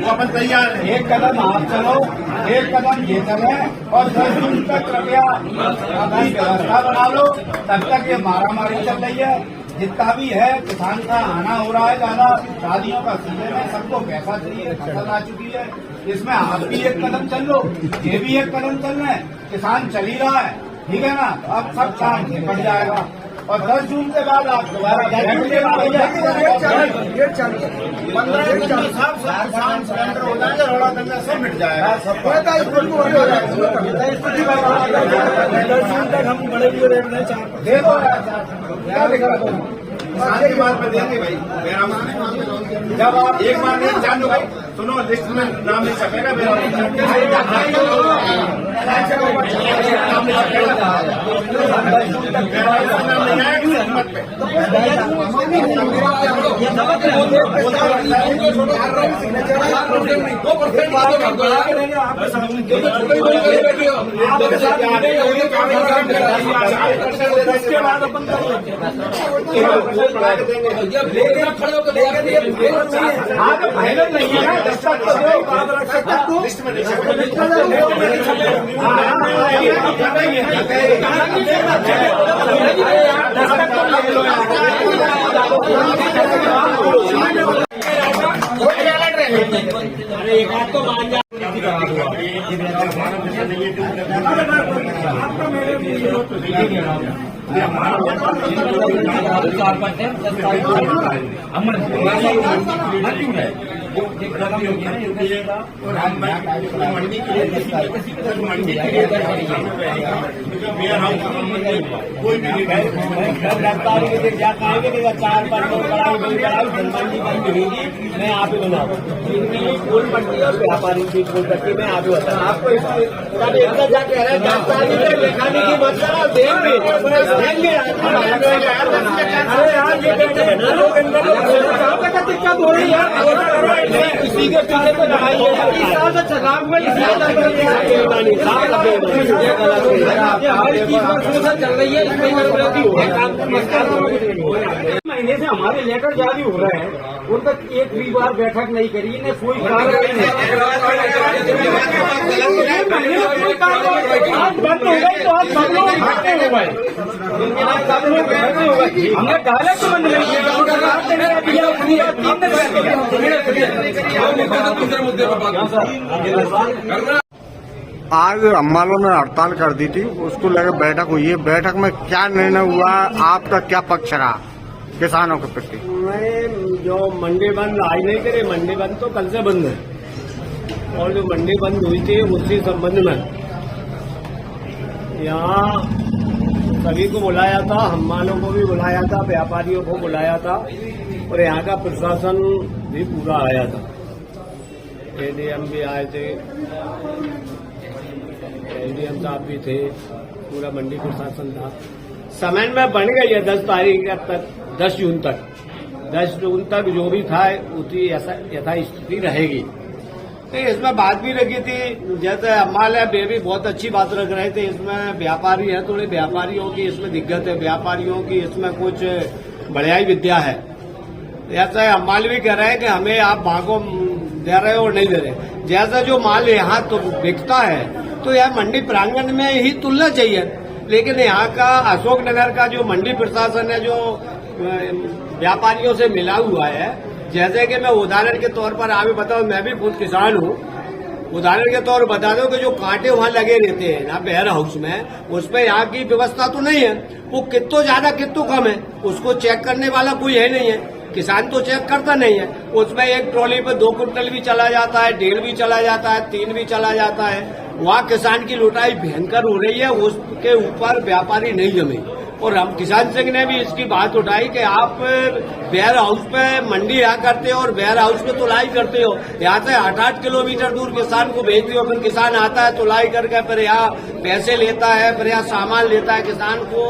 अपन तैयार हैं। एक कदम आप चलो, एक कदम ये चले और 10 जून तक कृपया अभी व्यवस्था बना लो। तब तक ये मारामारी चल रही है, जितना भी है किसान का आना हो रहा है ज्यादा, शादियों का सीजन है, सबको पैसा चाहिए, फसल आ चुकी है। इसमें आप भी एक कदम चल लो, ये भी एक कदम चल रहे हैं, किसान चल ही रहा है, ठीक है ना? अब सब काम निपट जाएगा और 10 जून के बाद आप दोबारा किसान सिलेंडर हो जाएंगे, रोड़ा धंधा सब मिट जाएगा। हम बड़े रेट में दे दो क्या दिक्कत है? किसान की बात में देंगे भाई, मेरा जब आप एक बार नहीं जान लो भाई, सुनो लिस्ट में नाम नहीं छपेगा मेरा नाम नहीं छपेगा। नाम नहीं आएगा हिम्मत पे फाइनल नहीं है ना, लिस्ट में नहीं अरे एक बात तो मान जा कोई भी चार पर जनमंडी बंद होगी, मैं आप ही बनाऊँ कोई मंडी और व्यापारी की कोई करती मैं आप ही बताऊँ आपको। जाके दिखाने की मतलब देंगे दिक्कत हो रही है किसी के पीछे तो चल रही है, महीने से हमारे लेकर जारी हो रहे हैं, उन तक एक भी बार बैठक नहीं करी, इन्हें कोई कार्रवाई नहीं। आज बंद हो गई तो आज सब लोग इकट्ठे हो गए, सब लोग इकट्ठे हो गए, हमने डायरेक्ट बंद नहीं किया। आज अम्बालों ने हड़ताल कर दी थी, उसको लेकर बैठक हुई है। बैठक में क्या निर्णय हुआ, आपका क्या पक्ष रहा किसानों के प्रति? मैं जो मंडी बंद आज नहीं करे, मंडी बंद तो कल से बंद है, और जो मंडी बंद हुई थी उसी संबंध में यहाँ सभी को बुलाया था, हम वालों को भी बुलाया था, व्यापारियों को बुलाया था, और यहाँ का प्रशासन भी पूरा आया था। एडीएम भी आए थे, एडीएम साहब भी थे, पूरा मंडी प्रशासन था। समय में बन गई है 10 तारीख तक, 10 जून तक। 10 जून तक जो भी था उसी यथास्थिति रहेगी। तो इसमें बात भी रखी थी, जैसे हमारे वे भी बहुत अच्छी बात रख रहे थे। इसमें व्यापारी है, थोड़े व्यापारियों की इसमें दिक्कत है, व्यापारियों की इसमें कुछ बढ़ियाई विद्या है। ऐसा हमाल भी कह रहे हैं कि हमें आप भागो दे रहे हो और नहीं दे रहे। जैसा जो माल यहाँ तो बिकता है तो यह मंडी प्रांगण में ही तुलना चाहिए, लेकिन यहाँ का अशोकनगर का जो मंडी प्रशासन है, जो व्यापारियों से मिला हुआ है, जैसे कि मैं उदाहरण के तौर पर आप बताऊं, मैं भी खुद किसान हूँ, उदाहरण के तौर पर बता दो कि जो कांटे वहाँ लगे रहते हैं ना वेयर हाउस में, उसमें यहाँ की व्यवस्था तो नहीं है, वो कितो ज्यादा कितो कम है उसको चेक करने वाला कोई है नहीं है। किसान तो चेक करता नहीं है। उसमें एक ट्रॉली पे 2 कुंटल भी चला जाता है, 1.5 भी चला जाता है, 3 भी चला जाता है। वहाँ किसान की लुटाई भयंकर हो रही है, उसके ऊपर व्यापारी नहीं जमे। और हम किसान संघ ने भी इसकी बात उठाई कि आप वेयर हाउस पे मंडी यहाँ करते हो और वेयर हाउस पे तुलाई करते हो, यहाँ से 8-8 किलोमीटर दूर किसान को भेजते हो, फिर किसान आता है तुलाई करके फिर यहाँ पैसे लेता है, फिर यहाँ सामान लेता है। किसान को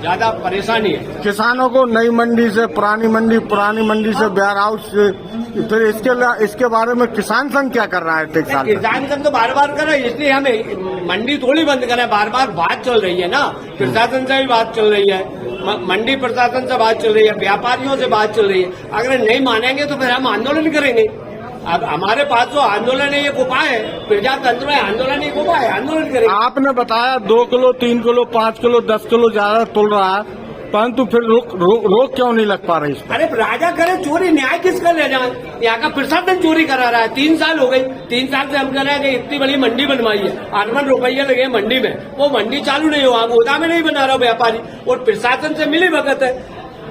ज्यादा परेशानी है। किसानों को नई मंडी से पुरानी मंडी से वेयर हाउस से, फिर इसके बारे में किसान संघ क्या कर रहा है? एक साल किसान संघ तो बार बार कर रहा है, इसलिए हमें मंडी थोड़ी बंद करें। बार बार बात चल रही है ना, प्रशासन से भी बात चल रही है, मंडी प्रशासन से बात चल रही है, व्यापारियों से बात चल रही है। अगर नहीं मानेंगे तो फिर हम आंदोलन करेंगे। अब हमारे पास जो आंदोलन है ये उपाय है, प्रजातंत्र है, आंदोलन एक उपाय है, आंदोलन करेंगे। आपने बताया 2 किलो 3 किलो 5 किलो 10 किलो ज्यादा तुल रहा है, परंतु फिर रोक क्यों नहीं लग पा रही? अरे राजा करे चोरी, न्याय किसका ले जाए? यहाँ का प्रशासन चोरी करा रहा है। 3 साल हो गई, 3 साल से हम कह रहे हैं कि इतनी बड़ी मंडी बनवाई है, 8 रुपये लगे मंडी में, वो मंडी चालू नहीं हुआ, गोदाम में नहीं बना रहा व्यापारी, और प्रशासन से मिली भगत है,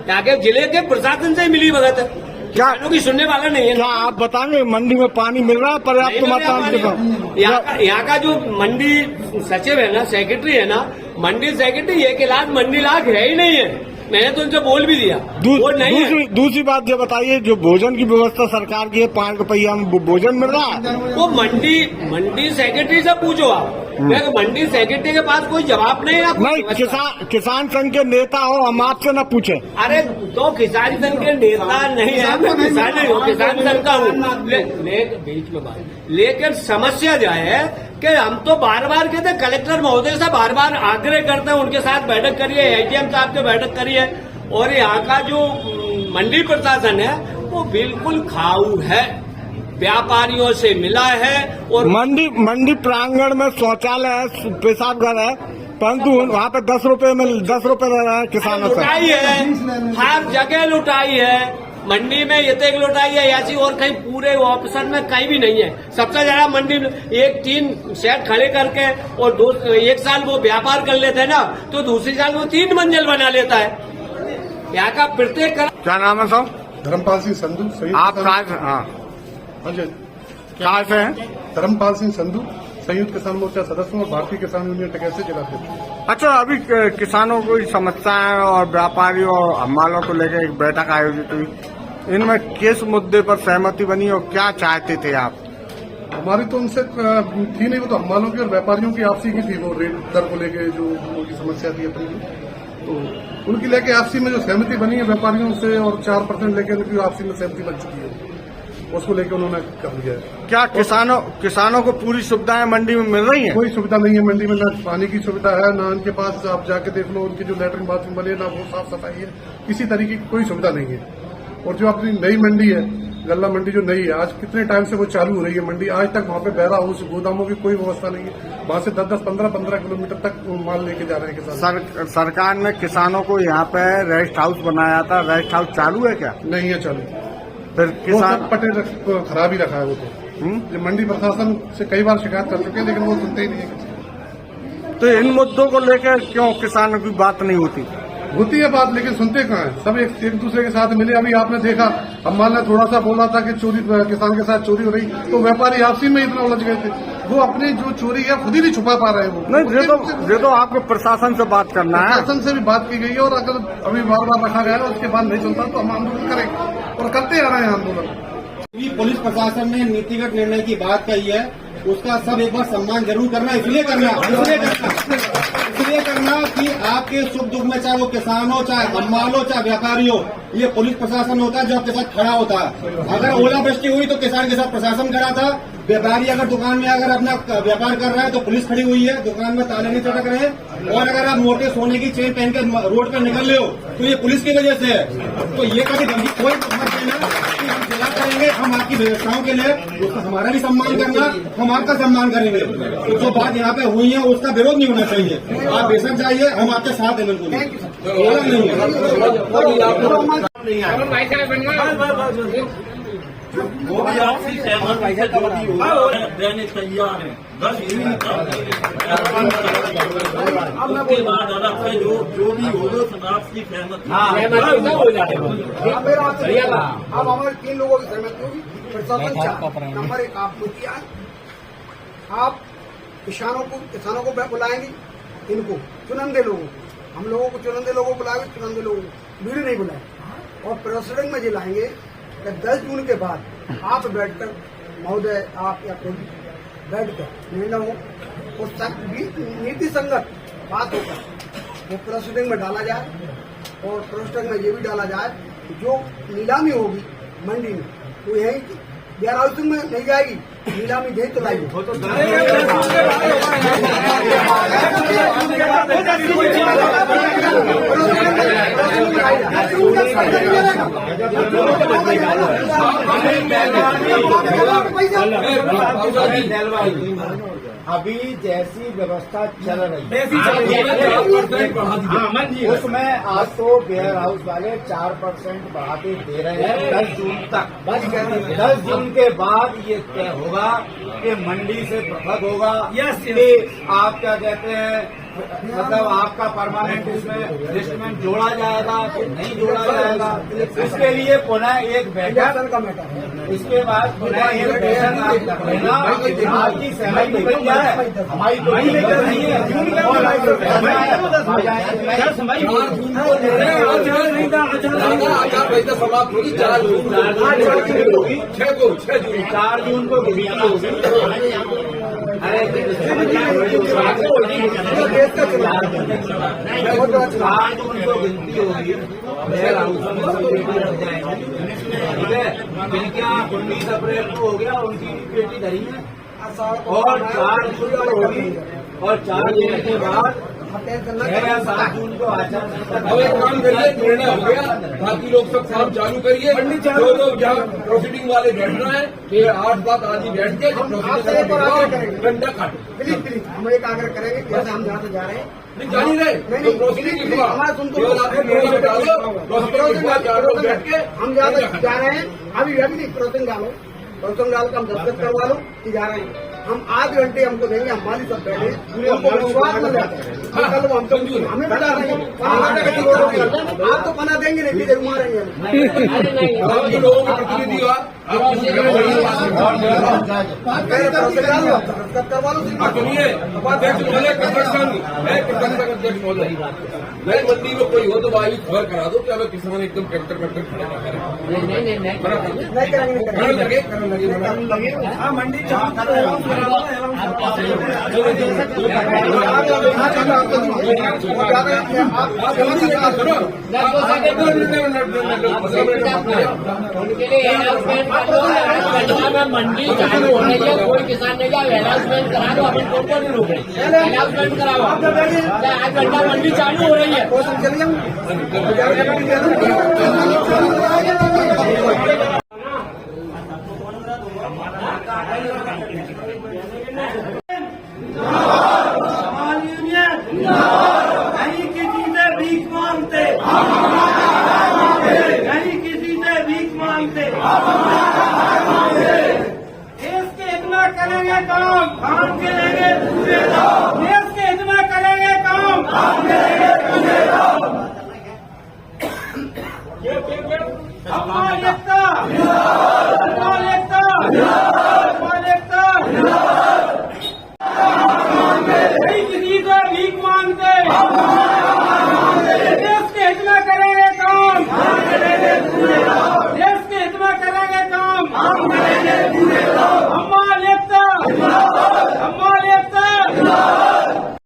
यहाँ के जिले के प्रशासन से मिली भगत है, क्या की सुनने वाला नहीं है। क्या आप बताएंगे मंडी में पानी मिल रहा है पर्याप्त मात्रा में? यहाँ का जो मंडी सचिव है ना, सेक्रेटरी है ना, मंडी सेक्रेटरी, एक इलाज मंडी लाख है ही नहीं है। मैंने तो उनसे बोल भी दिया, वो नहीं है। दूसरी बात ये बताइए, जो भोजन की व्यवस्था सरकार की है, 5 रुपया में भोजन मिल रहा है? वो मंडी सेक्रेटरी से पूछो आप। मंडी सेक्रेटरी के पास कोई जवाब नहीं है। नहीं, किसान संघ के नेता हो, हम आपसे न पूछे। अरे तो किसान संघ के नेता नहीं है, मैं किसान नहीं हूँ, किसान संघ का हूँ। बीच में बात, लेकिन समस्या जो है कि हम तो बार बार कहते हैं, कलेक्टर महोदय से बार बार आग्रह करते हैं, उनके साथ बैठक करिए, एडीएम साहब से बैठक करिए, और यहाँ का जो मंडी प्रशासन है वो बिल्कुल खाऊ है, व्यापारियों से मिला है। और मंडी प्रांगण में शौचालय है, पेशाब घर है, परंतु वहाँ पे 10 रुपए में 10 रुपए ले रहे हैं किसानों से। लुटाई है, हर जगह लुटाई है। मंडी में ये तक लुटाई है ऐसी, और कहीं पूरे ऑप्शन में कहीं भी नहीं है। सबसे ज्यादा मंडी में 1-3 सेट खड़े करके, और 1 साल वो व्यापार कर लेते हैं ना, तो दूसरी साल वो 3 मंजिल बना लेता है। यहाँ का प्रत्येक। क्या नाम है साहब? धर्मपाल सिंह संधू। आप कहाँ से? हाँ जी, कहाँ से हैं? धर्मपाल सिंह संधू, संयुक्त किसान मोर्चा सदस्य और भारतीय किसान यूनियन टिकैत से जिला अध्यक्ष। अच्छा, अभी किसानों को समस्याएं और व्यापारियों और हमालों को लेकर एक बैठक आयोजित हुई, इनमें किस मुद्दे पर सहमति बनी और क्या चाहते थे आप? हमारी तो उनसे थी नहीं, वो तो हमालों की और व्यापारियों की आपसी की थी। वो रेट दर को लेके जो उनकी समस्या थी अपनी, तो उनकी लेके आपसी में जो सहमति बनी है व्यापारियों से, और 4% लेके उनकी आपसी में सहमति बन चुकी है, उसको लेके उन्होंने कर दिया है। क्या किसानों को पूरी सुविधाएं मंडी में मिल रही हैं? कोई सुविधा नहीं है मंडी में, ना पानी की सुविधा है, ना उनके पास आप जाके देख लो उनकी जो लेटरिन बाथरूम बने, ना वो साफ सफाई है, किसी तरीके की कोई सुविधा नहीं है। और जो अपनी नई मंडी है, गल्ला मंडी जो नई है, आज कितने टाइम से वो चालू हो रही है मंडी, आज तक वहाँ पे वेयर हाउस गोदामों की कोई व्यवस्था नहीं है। वहाँ से 10-10, 15-15 किलोमीटर तक माल लेके जा रहे हैं किसान। सरकार ने किसानों को यहाँ पे रेस्ट हाउस बनाया था, रेस्ट हाउस चालू है क्या? नहीं है चालू। फिर किसान पटेल खराब ही रखा है वो तो। मंडी प्रशासन से कई बार शिकायत कर चुके हैं, लेकिन वो सुनते ही नहीं है। तो इन मुद्दों को लेकर क्यों किसानों की बात नहीं होती? होती है बात, लेकिन सुनते कहाँ है। सब एक दूसरे के साथ मिले। अभी आपने देखा, हमारे ने थोड़ा सा बोला था कि चोरी, किसान के साथ चोरी हो रही, तो व्यापारी आपसी में इतना उलझ गए थे, वो अपनी जो चोरी है खुद ही नहीं छुपा पा रहे हैं। वो नहीं, ये तो आपको प्रशासन से बात करना है। प्रशासन से भी बात की गई है, और अगर अभी बार रखा गया है, उसके बाद नहीं चलता तो हम आंदोलन करेंगे और करते आ रहे हैं आंदोलन। पुलिस प्रशासन ने नीतिगत निर्णय की बात कही है, उसका सब एक बार सम्मान जरूर करना, इसलिए करना कि आपके सुख दुख में, चाहे वो किसान हो, चाहे हमाल हो, चाहे व्यापारी हो, ये पुलिस प्रशासन होता है जो आपके साथ खड़ा होता है। अगर ओलावृष्टि हुई तो किसान के साथ प्रशासन खड़ा था। व्यापारी अगर दुकान में अगर अपना व्यापार कर रहा है तो पुलिस खड़ी हुई है, दुकान में ताले नहीं चटक रहे। और अगर आप मोटे सोने की चेन पहन के रोड पर निकल रहे हो तो ये पुलिस की वजह से है। तो ये कभी गंदी कोई मत देना कि हम जिला करेंगे, हम आपकी व्यवस्थाओं के लिए, उसका हमारा भी सम्मान करना, हम आपका सम्मान करेंगे। तो जो बात यहाँ पे हुई है उसका विरोध नहीं होना चाहिए। आप बेशक जाइए, हम आपके साथ हैं, बिल्कुल नहीं है। वो भी आपसी सहमति से जो भी होगा देने तैयार है। 10 जून तक उसके बाद अलग से जो भी होगा सब आपसी सहमति हो जाएगा। अब हमारे 3 लोगों की सहमति होगी। प्रशासन 4 नंबर 1 आप मुखिया, आप किसानों को बुलाएंगे, इनको चुनिंदे लोगों, हम लोगों को चुनिंदे लोगों को बुलाएंगे, चुनिंदे लोगों को भीड़ नहीं बुलाए, और प्रेसिडेंट में जिलाएंगे कि 10 जून के बाद आप बैठकर महोदय आप या कोई बैठकर निर्णय हो और नीति संगत बात होकर वो प्रेसिडेंट में डाला जाए, और प्रेसिडेंट में ये भी डाला जाए कि जो नीलामी होगी मंडी में वो यही वेयर हाउसिंग में नहीं जाएगी, नीलामी दे तो लाएगी। अभी जैसी व्यवस्था चल रही है उसमें आज तो वेयर हाउस वाले 4% बढ़ाते दे रहे हैं 10 जून तक। 10 जून के बाद ये तय होगा कि मंडी से पृथक होगा कि आप क्या कहते हैं, मतलब आपका परमानेंट इसमें लिस्ट में जोड़ा जाएगा कि नहीं जोड़ा जाएगा। इसके लिए पुनः एक बैठक, इसके बाद पुनः एक बैठक आप कर लेना। आपकी सहमति बन जाए, हमारी तो नहीं है। समाप्त होगी 4 जून 4 जून को गिनती होगी। अरे 4 जून को गिनती होगी, वेयर हाउस में बेटी रख जाएंगे, ठीक है। जिनके यहाँ 19 अप्रैल को हो गया उनकी बेटी धरी है, और 4 जून को होगी, और 4 जून के बाद 6 या 7 जून को आचार संहिता। अब एक काम करिए, निर्णय हो गया, बाकी लोग सब काम चालू करिए। जो लोग यहाँ प्रोसीडिंग वाले बैठना है फिर 8 बात आदि बैठ के घंटा काटो। प्लीज हम एक आग्रह करेंगे, जैसे हम यहाँ से जा रहे हैं नहीं जानी रहे तो प्रोसीडिंग लिखवा बैठ के हम जा रहे हैं, अभी नहीं क्रॉसिंग डालो, क्रॉसिंग डाल कर हम दस्तखत करवा लो कि जा रहे हैं। हम आधे घंटे हमको देंगे, हम माली सब बैठे हमको विश्वास मिल जाता है, कल हम तो हमें बता रहे हैं आप तो पना देंगे नहीं, किधर मारेंगे जो लोगों के प्रतिनिधि हुआ करवा लो। सुनिए अध्यक्ष महोदय, मैं किसान संघ अध्यक्ष महोदय, नई मंडी में कोई हो तो वायु खबर करा दो कि हमें किसान एकदम ट्रैक्टर वैक्टर खड़ा ना करें। हाँ मंडी चालू कर रहे हो मंडी चालू होने के कोई किसान नहीं जाए, अनाउंसमेंट करा दो, अपन कौन नहीं रोक रहे, अनाउंसमेंट कराओ। 8 घंटा मंडी चालू हो रही है। नहीं किसी से भीख मांगते, नहीं किसी से भीख मांगते, देश के हित में करेंगे काम करेंगे पूरे, देश के हित में करेंगे काम करेंगे पूरे। हमारी एकता, हमारी एकता, हमारी एकता, नहीं किसी से भीख मांगते, देश के हित में करेंगे काम, देश के हित में करेंगे काम, हमारी एकता।